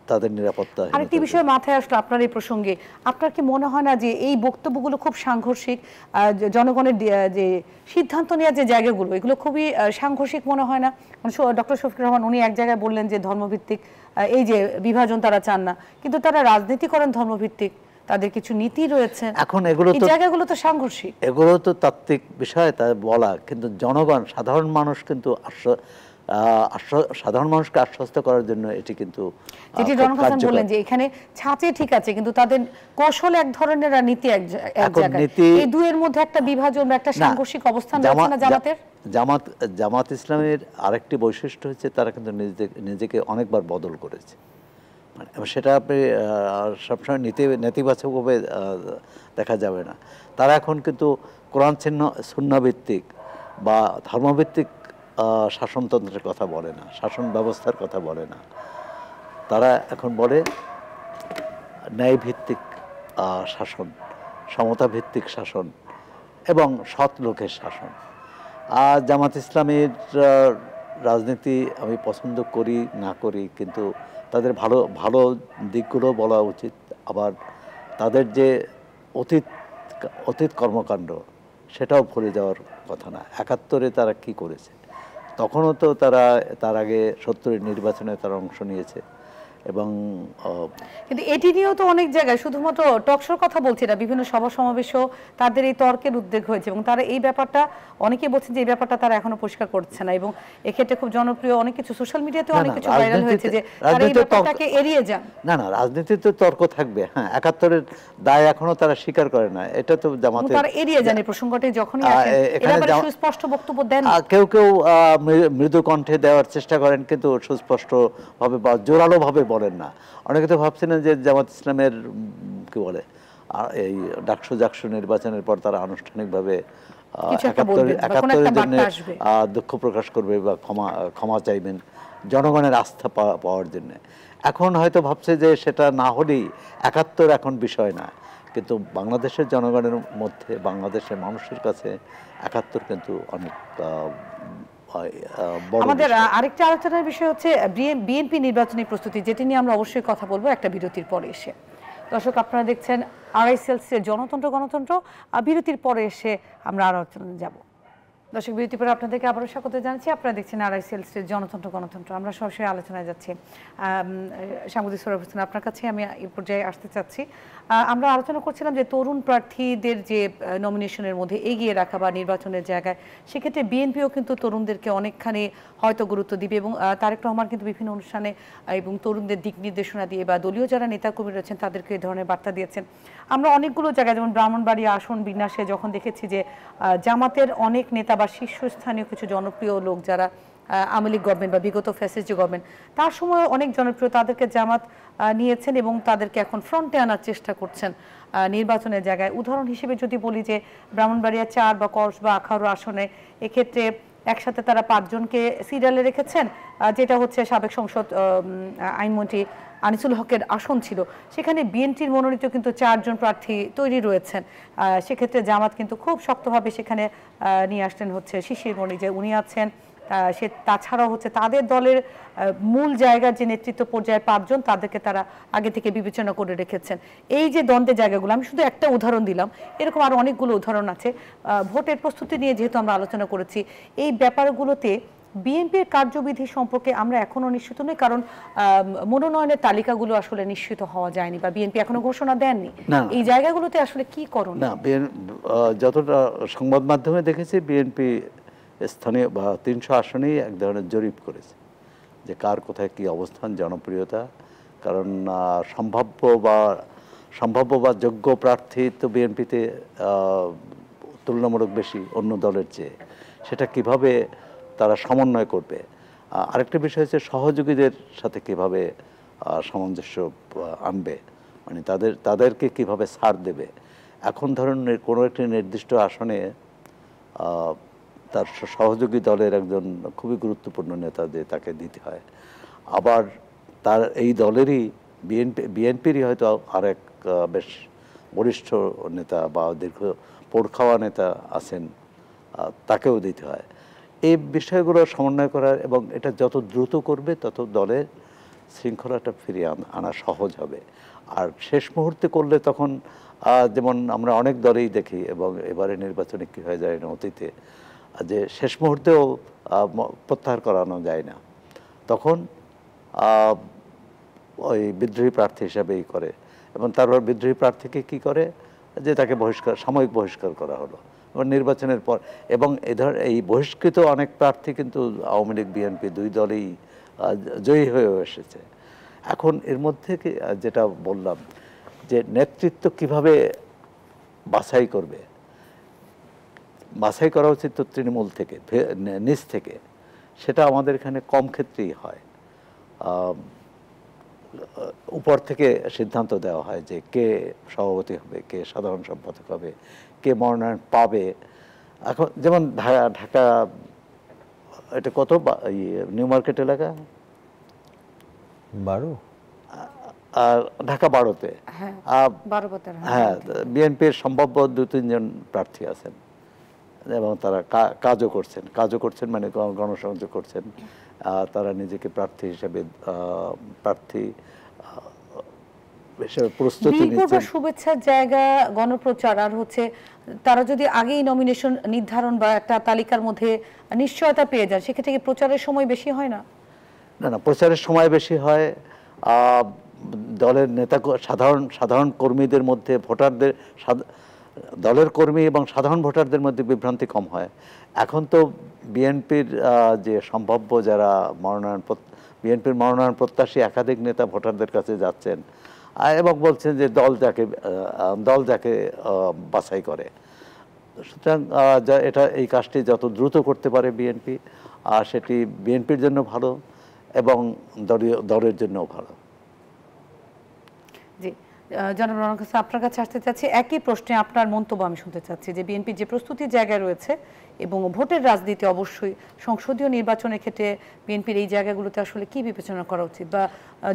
তাদের নিরাপত্তা। আরেকটি বিষয় মাথায় আসলো আপনার এই প্রসঙ্গে, আপনার কি মনে হয় না যে এই বক্তব্যগুলো খুব সাংঘর্ষিক, জনগণের যে সিদ্ধান্ত নেওয়ার যে জায়গাগুলো এগুলো খুবই সাংঘর্ষিক মনে হয় না? ডক্টর শফিকুর রহমান উনি এক জায়গায় বললেন যে ধর্মভিত্তিক এই যে বিভাজন তারা চান না, কিন্তু তারা রাজনীতি করেন ধর্মভিত্তিক, তাদের কিছু নীতি রয়েছে। এখন এগুলো এই তো জায়গাগুলো তো সাংঘর্ষিক, এগুলো তো তাত্ত্বিক বিষয় তা বলা, কিন্তু জনগণ সাধারণ মানুষ কিন্তু সাধারণ মানুষকে আশ্বস্ত করার জন্য এটি কিন্তু যেটি রনক হাসান বললেন যে এখানে ছাঁচে ঠিক আছে, কিন্তু তাদের কৌশল এক ধরনের আর নীতি এক জায়গায়, এই দুইয়ের মধ্যে একটা বিভাজন বা একটা সাংঘর্ষিক অবস্থান রয়েছে না জামাতের। জামাত ইসলামের আরেকটি বৈশিষ্ট্য হচ্ছে তারা কিন্তু নিজেকে অনেকবার বদল করেছে, মানে সেটা আপনি সবসময় নেতিবাচকভাবে দেখা যাবে না। তারা এখন কিন্তু কোরআন সুন্নাহ ভিত্তিক বা ধর্মভিত্তিক শাসনতন্ত্রের কথা বলে না, শাসন ব্যবস্থার কথা বলে না, তারা এখন বলে ন্যায়ভিত্তিক শাসন, সমতা ভিত্তিক শাসন এবং সৎ লোকের শাসন। আর জামাত ইসলামের রাজনীতি আমি পছন্দ করি না করি, কিন্তু তাদের ভালো ভালো দিকগুলো বলা উচিত। আবার তাদের যে অতীত কর্মকাণ্ড সেটাও ভুলে যাওয়ার কথা না। ৭১-এ তারা কি করেছে, তখনও তো তারা তার আগে ৭০-এর নির্বাচনে তারা অংশ নিয়েছে এবং কিন্তু এটি নিয়েও তো অনেক জায়গায় শুধুমাত্র টকশোর কথা বলছি না, বিভিন্ন সভা সমাবেশও তাদের এই তর্কের উদ্বেগ হয়েছে এবং তারা এই ব্যাপারটা, অনেকে বলছেন যে এই ব্যাপারটা তারা এখনো পরিষ্কার করছে না এবং এক্ষেত্রে খুব জনপ্রিয় অনেক কিছু সোশ্যাল মিডিয়াতে অনেক কিছু ভাইরাল হয়েছে যে তারা এই ব্যাপারটাকে এড়িয়ে যান। না না, রাজনীতিতে তর্ক থাকবে, হ্যাঁ, ৭১-এর দায় এখনো তারা স্বীকার করে না, এটা তো জামাতের, তারা এড়িয়ে যান এই প্রসঙ্গটি যখনই আসে, এটা ব্যাপারে সুস্পষ্ট বক্তব্য দেন। কেউ কেউ মৃদু কণ্ঠে দেওয়ার চেষ্টা করেন, কিন্তু সুস্পষ্ট ভাবে বা জোরালো ভাবে বলেন না। অনেকে তো ভাবছিলেন যে জামাত ইসলামের কি বলে এই ডাকসু নির্বাচনের পর তারা আনুষ্ঠানিকভাবে ৭১-এর জন্য দুঃখ প্রকাশ করবে বা ক্ষমা চাইবেন জনগণের আস্থা পাওয়ার জন্য। এখন হয়তো ভাবছে যে সেটা না হলেই ৭১ এখন বিষয় না, কিন্তু বাংলাদেশের জনগণের মধ্যে, বাংলাদেশের মানুষের কাছে ৭১ কিন্তু অনেক বড়। আমাদের আরেকটা আলোচনার বিষয় হচ্ছে বিএনপি নির্বাচনী প্রস্তুতি, যেটি নিয়ে আমরা অবশ্যই কথা বলবো একটা বিরতির পরে এসে। দর্শক, আপনারা দেখছেন আরআইসিএলসির গণতন্ত্র, বিরতির পরে এসে আমরা আলোচনা যাব। দর্শক, বিরতির পরে আপনাদেরকে আবারও স্বাগত জানাচ্ছি। আপনারা দেখছেন আরআইসিএলসির গণতন্ত্র। আমরা সরাসরি আলোচনায় যাচ্ছি। সাংবাদিক সৌরভ হোসেন, আপনার কাছে আমি এই পর্যায়ে আসতে চাচ্ছি। আমরা আলোচনা করছিলাম যে তরুণ প্রার্থীদের যে নমিনেশনের মধ্যে এগিয়ে রাখা বা নির্বাচনের জায়গায়, সেক্ষেত্রে বিএনপিও কিন্তু তরুণদেরকে অনেকখানি হয়তো গুরুত্ব দিবে এবং তারেক রহমান কিন্তু বিভিন্ন অনুষ্ঠানে এবং তরুণদের দিক নির্দেশনা দিয়ে বা দলীয় যারা নেতাকর্মী রয়েছেন তাদেরকে এই ধরনের বার্তা দিয়েছেন। আমরা অনেকগুলো জায়গায়, যেমন ব্রাহ্মণবাড়িয়া আসন বিন্যাসে যখন দেখেছি যে জামাতের অনেক নেতা বা শীর্ষস্থানীয় কিছু জনপ্রিয় লোক যারা আওয়ামী লীগ গভর্নমেন্ট বা বিগত ফ্যাসিস্ট যে গভর্নমেন্ট, তার সময় অনেক জনপ্রিয়, তাদেরকে জামাত নিয়েছেন এবং তাদেরকে এখন ফ্রন্টে আনার চেষ্টা করছেন নির্বাচনের জায়গায়। উদাহরণ হিসেবে যদি বলি যে ব্রাহ্মণবাড়িয়া ৪ বা কস বা আখাউড়া আসনে এক্ষেত্রে একসাথে তারা ৫ জনকে সিরিয়ালে রেখেছেন, যেটা হচ্ছে সাবেক সংসদ আইনমন্ত্রী আনিসুল হকের আসন ছিল। সেখানে বিএনপির মনোনীত কিন্তু ৪ জন প্রার্থী তৈরি রয়েছেন। সেক্ষেত্রে জামাত কিন্তু খুব শক্তভাবে সেখানে নিয়ে আসলেন হচ্ছে শিশির মণি, যে উনি আছেন। তাছাড়াও হচ্ছে তাদের দলের মূল জায়গার যে নেতৃত্ব পর্যায়ে ৫ জন, তাদেরকে তারা আগে থেকে বিবেচনা করে রেখেছেন। এই যে দ্বন্দ্বের জায়গাগুলো, আমি শুধু একটা উদাহরণ দিলাম, এরকম আরো অনেকগুলো উদাহরণ আছে। ভোটের প্রস্তুতি নিয়ে যেহেতু আমরা আলোচনা করেছি, এই ব্যাপারগুলোতে বিএনপির কার্যবিধি সম্পর্কে আমরা এখনো নিশ্চিত নই, কারণ মনোনয়নের তালিকাগুলো আসলে নিশ্চিত হওয়া যায়নি বা বিএনপি এখনো ঘোষণা দেননি। এই জায়গাগুলোতে আসলে কি করণ? না, যতটা সংবাদ মাধ্যমে দেখেছি, বিএনপি স্থানীয় বা ৩০০ আসনেই এক ধরনের জরিপ করেছে যে কার কোথায় কি অবস্থান, জনপ্রিয়তা। কারণ সম্ভাব্য বা যোগ্য প্রার্থী তো বিএনপিতে তুলনামূলক বেশি অন্য দলের চেয়ে। সেটা কিভাবে তারা সমন্বয় করবে। আরেকটা বিষয় হচ্ছে সহযোগীদের সাথে কিভাবে সামঞ্জস্য আনবে, মানে তাদেরকে কিভাবে ছাড় দেবে। এখন ধরুন কোনো একটি নির্দিষ্ট আসনে তার সহযোগী দলের একজন খুবই গুরুত্বপূর্ণ নেতা যে তাকে দিতে হয়, আবার তার এই দলেরই বিএনপিরই হয়তো আরেক বেশ বরিষ্ঠ নেতা বা দীর্ঘ পোড় খাওয়া নেতা আছেন, তাকেও দিতে হয়। এই বিষয়গুলো সমন্বয় করার এবং এটা যত দ্রুত করবে তত দলের শৃঙ্খলাটা ফিরিয়ে আনা সহজ হবে। আর শেষ মুহূর্তে করলে তখন যেমন আমরা অনেক দলেই দেখি, এবং এবারে নির্বাচনে কী হয়ে যায় না অতীতে, যে শেষ মুহূর্তেও প্রত্যাহার করানো যায় না, তখন ওই বিদ্রোহী প্রার্থী হিসাবেই করে, এবং তারপর বিদ্রোহী প্রার্থীকে কি করে যে তাকে সাময়িক বহিষ্কার করা হলো এবং নির্বাচনের পর, এবং এই বহিষ্কৃত অনেক প্রার্থী কিন্তু আওয়ামী লীগ বিএনপি দুই দলেই জয়ী হয়েও এসেছে। এখন এর মধ্যে যেটা বললাম যে নেতৃত্ব কিভাবে বাছাই করবে, বাছাই করা উচিত তো তৃণমূল থেকে, নিচ থেকে। সেটা আমাদের এখানে কম ক্ষেত্রেই হয়, উপর থেকে সিদ্ধান্ত দেওয়া হয় যে কে সভাপতি হবে, কে সাধারণ সম্পাদক হবে, কে মনোনয়ন পাবে। এখন যেমন ঢাকা এটা কত নিউ মার্কেট এলাকা 12, আর ঢাকা 12-তে, হ্যাঁ, বিএনপির সম্ভাব্য 2-3 জন প্রার্থী আছেন এবং তারা কাজও করছেন মানে গণসংযোগ করছেন। তারা নিজেকে প্রার্থী হিসেবে প্রস্তুতি নিচ্ছেন। শুভেচ্ছার জায়গা গণপ্রচার, আর হচ্ছে তারা যদি আগেই নমিনেশন নির্ধারণ বা একটা তালিকার মধ্যে নিশ্চয়তা পেয়ে যায়, সেক্ষেত্রে কি প্রচারের সময় বেশি হয় না? না, প্রচারের সময় বেশি হয়। দলের নেতা সাধারণ কর্মীদের মধ্যে, ভোটারদের, দলের কর্মী এবং সাধারণ ভোটারদের মধ্যে বিভ্রান্তি কম হয়। এখন তো বিএনপির যে সম্ভাব্য যারা বিএনপির মনোনয়ন প্রত্যাশী একাধিক নেতা ভোটারদের কাছে যাচ্ছেন এবং বলছেন যে দল যাকে বাছাই করে। সুতরাং এই কাজটি যত দ্রুত করতে পারে বিএনপি, সেটি বিএনপির জন্য ভালো এবং দলের জন্যও ভালো। জি, জনাব রওনক হোসেন, আপনার কাছে আসতে চাচ্ছি একই প্রশ্নে আপনার মন্তব্য আমি শুনতে চাচ্ছি যে বিএনপির যে প্রস্তুতির জায়গায় রয়েছে এবং ভোটের রাজনীতি, অবশ্যই সংসদীয় নির্বাচনের ক্ষেত্রে বিএনপির এই জায়গাগুলোতে আসলে কি বিবেচনা করা উচিত, বা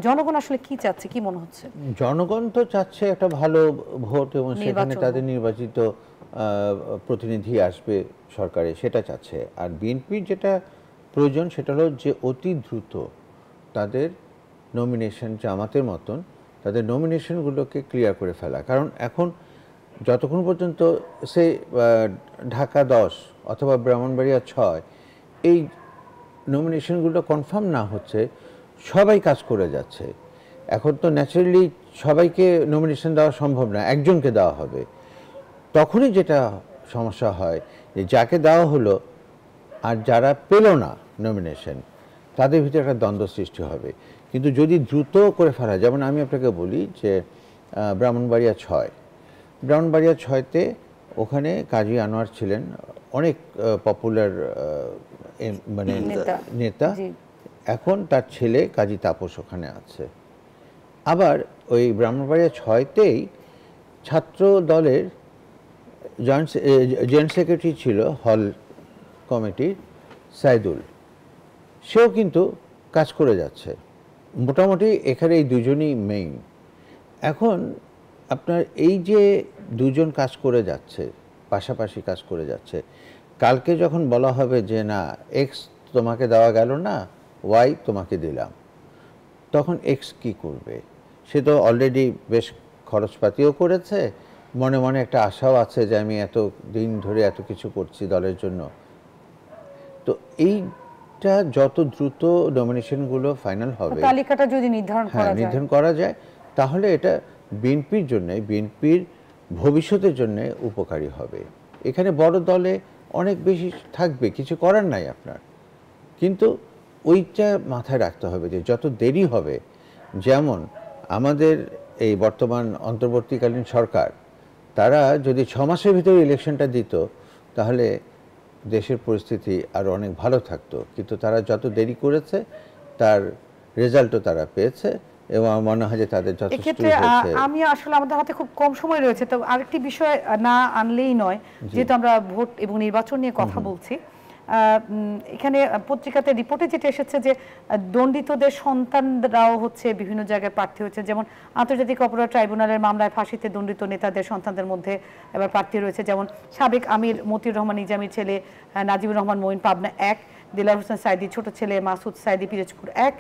জনগণ আসলে কি চাচ্ছে, কি মনে হচ্ছে? জনগণ তো চাচ্ছে একটা ভালো ভোট এবং সেখানে তাদের নির্বাচিত প্রতিনিধি আসবে সরকারে, সেটা চাচ্ছে। আর বিএনপির যেটা প্রয়োজন সেটা হলো যে অতি দ্রুত তাদের নমিনেশন, জামাতের মতন তাদের নমিনেশনগুলোকে ক্লিয়ার করে ফেলা। কারণ এখন যতক্ষণ পর্যন্ত সে ঢাকা 10 অথবা ব্রাহ্মণবাড়িয়া 6 এই নমিনেশনগুলো কনফার্ম না হচ্ছে, সবাই কাজ করে যাচ্ছে। এখন তো ন্যাচারালি সবাইকে নমিনেশন দেওয়া সম্ভব না, একজনকে দেওয়া হবে। তখনই যেটা সমস্যা হয় যে যাকে দেওয়া হলো আর যারা পেল না নমিনেশন, তাদের ভিতরে একটা দ্বন্দ্ব সৃষ্টি হবে। কিন্তু যদি দ্রুত করে ফেলা, যেমন আমি আপনাকে বলি যে ব্রাহ্মণবাড়িয়া 6-তে ওখানে কাজী আনোয়ার ছিলেন, অনেক পপুলার মানে নেতা। এখন তার ছেলে কাজী তাপস ওখানে আছে। আবার ওই ব্রাহ্মণবাড়িয়া 6-তেই ছাত্র দলের জয়েন্ট সেক্রেটারি ছিল হল কমিটির সাইদুল, সেও কিন্তু কাজ করে যাচ্ছে। মোটামুটি এখানে এই দুজনই মেইন। এখন আপনার এই যে দুজন কাজ করে যাচ্ছে, পাশাপাশি কাজ করে যাচ্ছে, কালকে যখন বলা হবে যে না এক্স তোমাকে দেওয়া গেল না, ওয়াই তোমাকে দিলাম, তখন এক্স কি করবে? সে তো অলরেডি বেশ খরচপাতিও করেছে, মনে মনে একটা আশাও আছে যে আমি এত দিন ধরে এত কিছু করছি দলের জন্য। তো এইটা যত দ্রুত নমিনেশনগুলো ফাইনাল হবে, তালিকাটা যদি নির্ধারণ করা যায়, তাহলে এটা বিএনপির জন্য, বিএনপির ভবিষ্যতের জন্য উপকারী হবে। এখানে বড় দলে অনেক বেশি থাকবে, কিছু করার নাই আপনার, কিন্তু ওইটা মাথায় রাখতে হবে যে যত দেরি হবে, যেমন আমাদের এই বর্তমান অন্তর্বর্তীকালীন সরকার, তারা যদি 6 মাসের ভিতরে ইলেকশনটা দিত তাহলে দেশের পরিস্থিতি আরও অনেক ভালো থাকতো। কিন্তু তারা যত দেরি করেছে তার রেজাল্টও তারা পেয়েছে এবং আমার মনে হয় যে তাদের যথেষ্ট হয়েছে। আমি আসলে আমাদের হাতে খুব কম সময় রয়েছে, তো আরেকটি বিষয় না আনলেই নয়, যেহেতু আমরা ভোট এবং নির্বাচন নিয়ে কথা বলছি। এখানে পত্রিকাতে রিপোর্টে যেটা এসেছে যে দণ্ডিতদের সন্তানরাও হচ্ছে বিভিন্ন জায়গায় প্রার্থী হচ্ছে, যেমন আন্তর্জাতিক অপরাধ ট্রাইব্যুনালের মামলায় ফাঁসিতে দণ্ডিত নেতাদের সন্তানদের মধ্যে এবার প্রার্থী রয়েছে, যেমন সাবেক আমির মতিউর রহমান নিজামীর ছেলে নাজিবুর রহমান মঈন পাবনা 1, দিলার হোসেন সাইদি ছোট ছেলে মাসুদ সাইদি পিরোজপুর 1,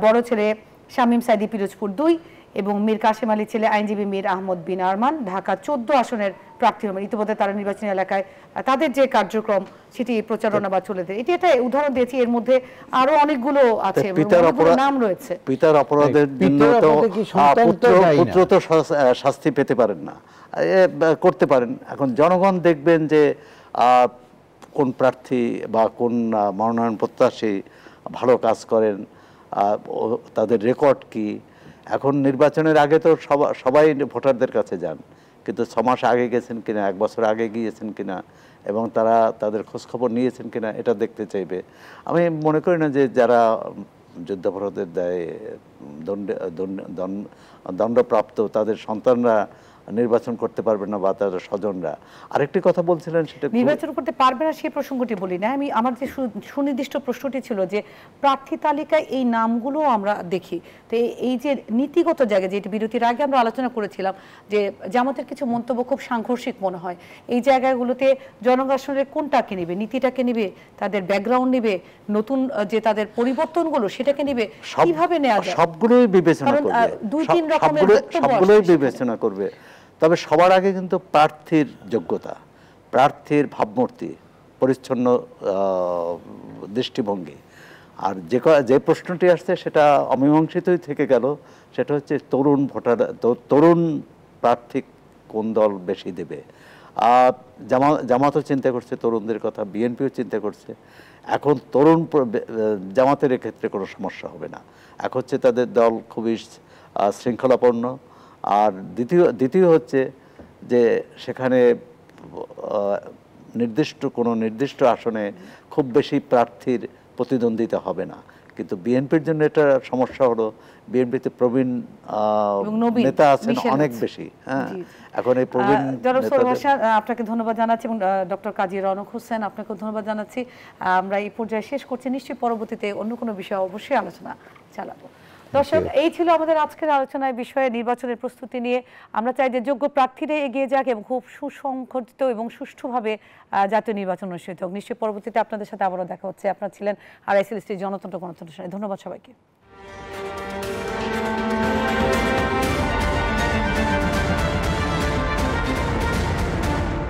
বড় ছেলে শামীম সাইদি পিরোজপুর 2, এবং মীর কাসেম আলী ছেলে আইনজীবী মীর আহমদ বিন আরমান ঢাকা ১৪ আসনের প্রার্থী হবেন। ইতিমধ্যে তারা নির্বাচনী এলাকায় তাদের যে কার্যক্রম সেটি প্রচারণা বা চলে যায়। এটি একটা উদাহরণ দিয়েছি, এর মধ্যে আরো অনেকগুলো আছে, অনেকগুলো নাম রয়েছে। পিতার অপরাধের জন্য তো পুত্র তো শাস্তি পেতে পারেন না, করতে পারেন। এখন জনগণ দেখবেন যে কোন প্রার্থী বা কোন মনোনয়ন প্রত্যাশী ভালো কাজ করেন, তাদের রেকর্ড কি। এখন নির্বাচনের আগে তো সবাই ভোটারদের কাছে যান, কিন্তু 6 মাস আগে গেছেন কিনা, 1 বছর আগে গিয়েছেন কিনা, এবং তারা তাদের খোঁজখবর নিয়েছেন কিনা এটা দেখতে চাইবে। আমি মনে করি না যে যারা যুদ্ধাপরাধের দায়ে দণ্ডপ্রাপ্ত তাদের সন্তানরা নির্বাচন করতে পারবে না বা তাদের স্বজনরা। আরেকটি কথা বলছিলেন, সেটা নির্বাচন করতে পারবে না সেই প্রসঙ্গটি বলি না আমি, আমার যে সুনির্দিষ্ট প্রশ্নটি ছিল যে প্রার্থী তালিকায় এই নামগুলো আমরা দেখি, তো এই যে নীতিগত জায়গায়, যেটি বিরতির আগে আমরা আলোচনা করেছিলাম যে জামাতের কিছু মন্তব্য খুব সাংঘর্ষিক মনে হয়, এই জায়গাগুলোতে জনগণ আসলে কোনটাকে নেবে, নীতিটাকে নেবে, তাদের ব্যাকগ্রাউন্ড নেবে, নতুন যে তাদের পরিবর্তনগুলো সেটাকে নেবে, কিভাবে নেওয়া যায়? সবগুলোই বিবেচনা করবে, সবগুলোই বিবেচনা করবে। তবে সবার আগে কিন্তু প্রার্থীর যোগ্যতা, প্রার্থীর ভাবমূর্তি, পরিচ্ছন্ন দৃষ্টিভঙ্গি। আর যে প্রশ্নটি আসছে সেটা অমীমাংসিতই থেকে গেল, সেটা হচ্ছে তরুণ ভোটার, তরুণ প্রার্থী কোন দল বেশি দেবে। জামাতও চিন্তা করছে তরুণদের কথা, বিএনপিও চিন্তা করছে। এখন তরুণ জামাতের ক্ষেত্রে কোনো সমস্যা হবে না, এক হচ্ছে তাদের দল খুবই শৃঙ্খলাপূর্ণ, আর দ্বিতীয় হচ্ছে যে সেখানে নির্দিষ্ট আসনে খুব বেশি প্রার্থীর প্রতিদ্বন্দ্বিতা হবে না। কিন্তু বিএনপির জন্য এটা সমস্যা হলো, বিএনপিতে প্রবীণ নেতা আছেন অনেক বেশি। হ্যাঁ, এখন এই প্রবীণ আপনাকে ধন্যবাদ জানাচ্ছি এবং ডক্টর কাজী রওনক হোসেন আপনাকে ধন্যবাদ জানাচ্ছি। আমরা এই পর্যায়ে শেষ করছি, নিশ্চয়ই পরবর্তীতে অন্য কোনো বিষয়ে অবশ্যই আলোচনা চালাবো। দর্শক, এই ছিল আমাদের আজকের আলোচনায় বিষয়ে নির্বাচনের প্রস্তুতি নিয়ে। আমরা চাই যে যোগ্য প্রার্থীরা এগিয়ে যাক এবং খুব সুসংগঠিত এবং সুষ্ঠুভাবে জাতীয় নির্বাচন অনুষ্ঠিত হোক। নিশ্চয়ই পরবর্তীতে আপনাদের সাথে আবারও দেখা হচ্ছে। আপনারা ছিলেন RICLST জনতন্ত্র গণতন্ত্র। ধন্যবাদ সবাইকে।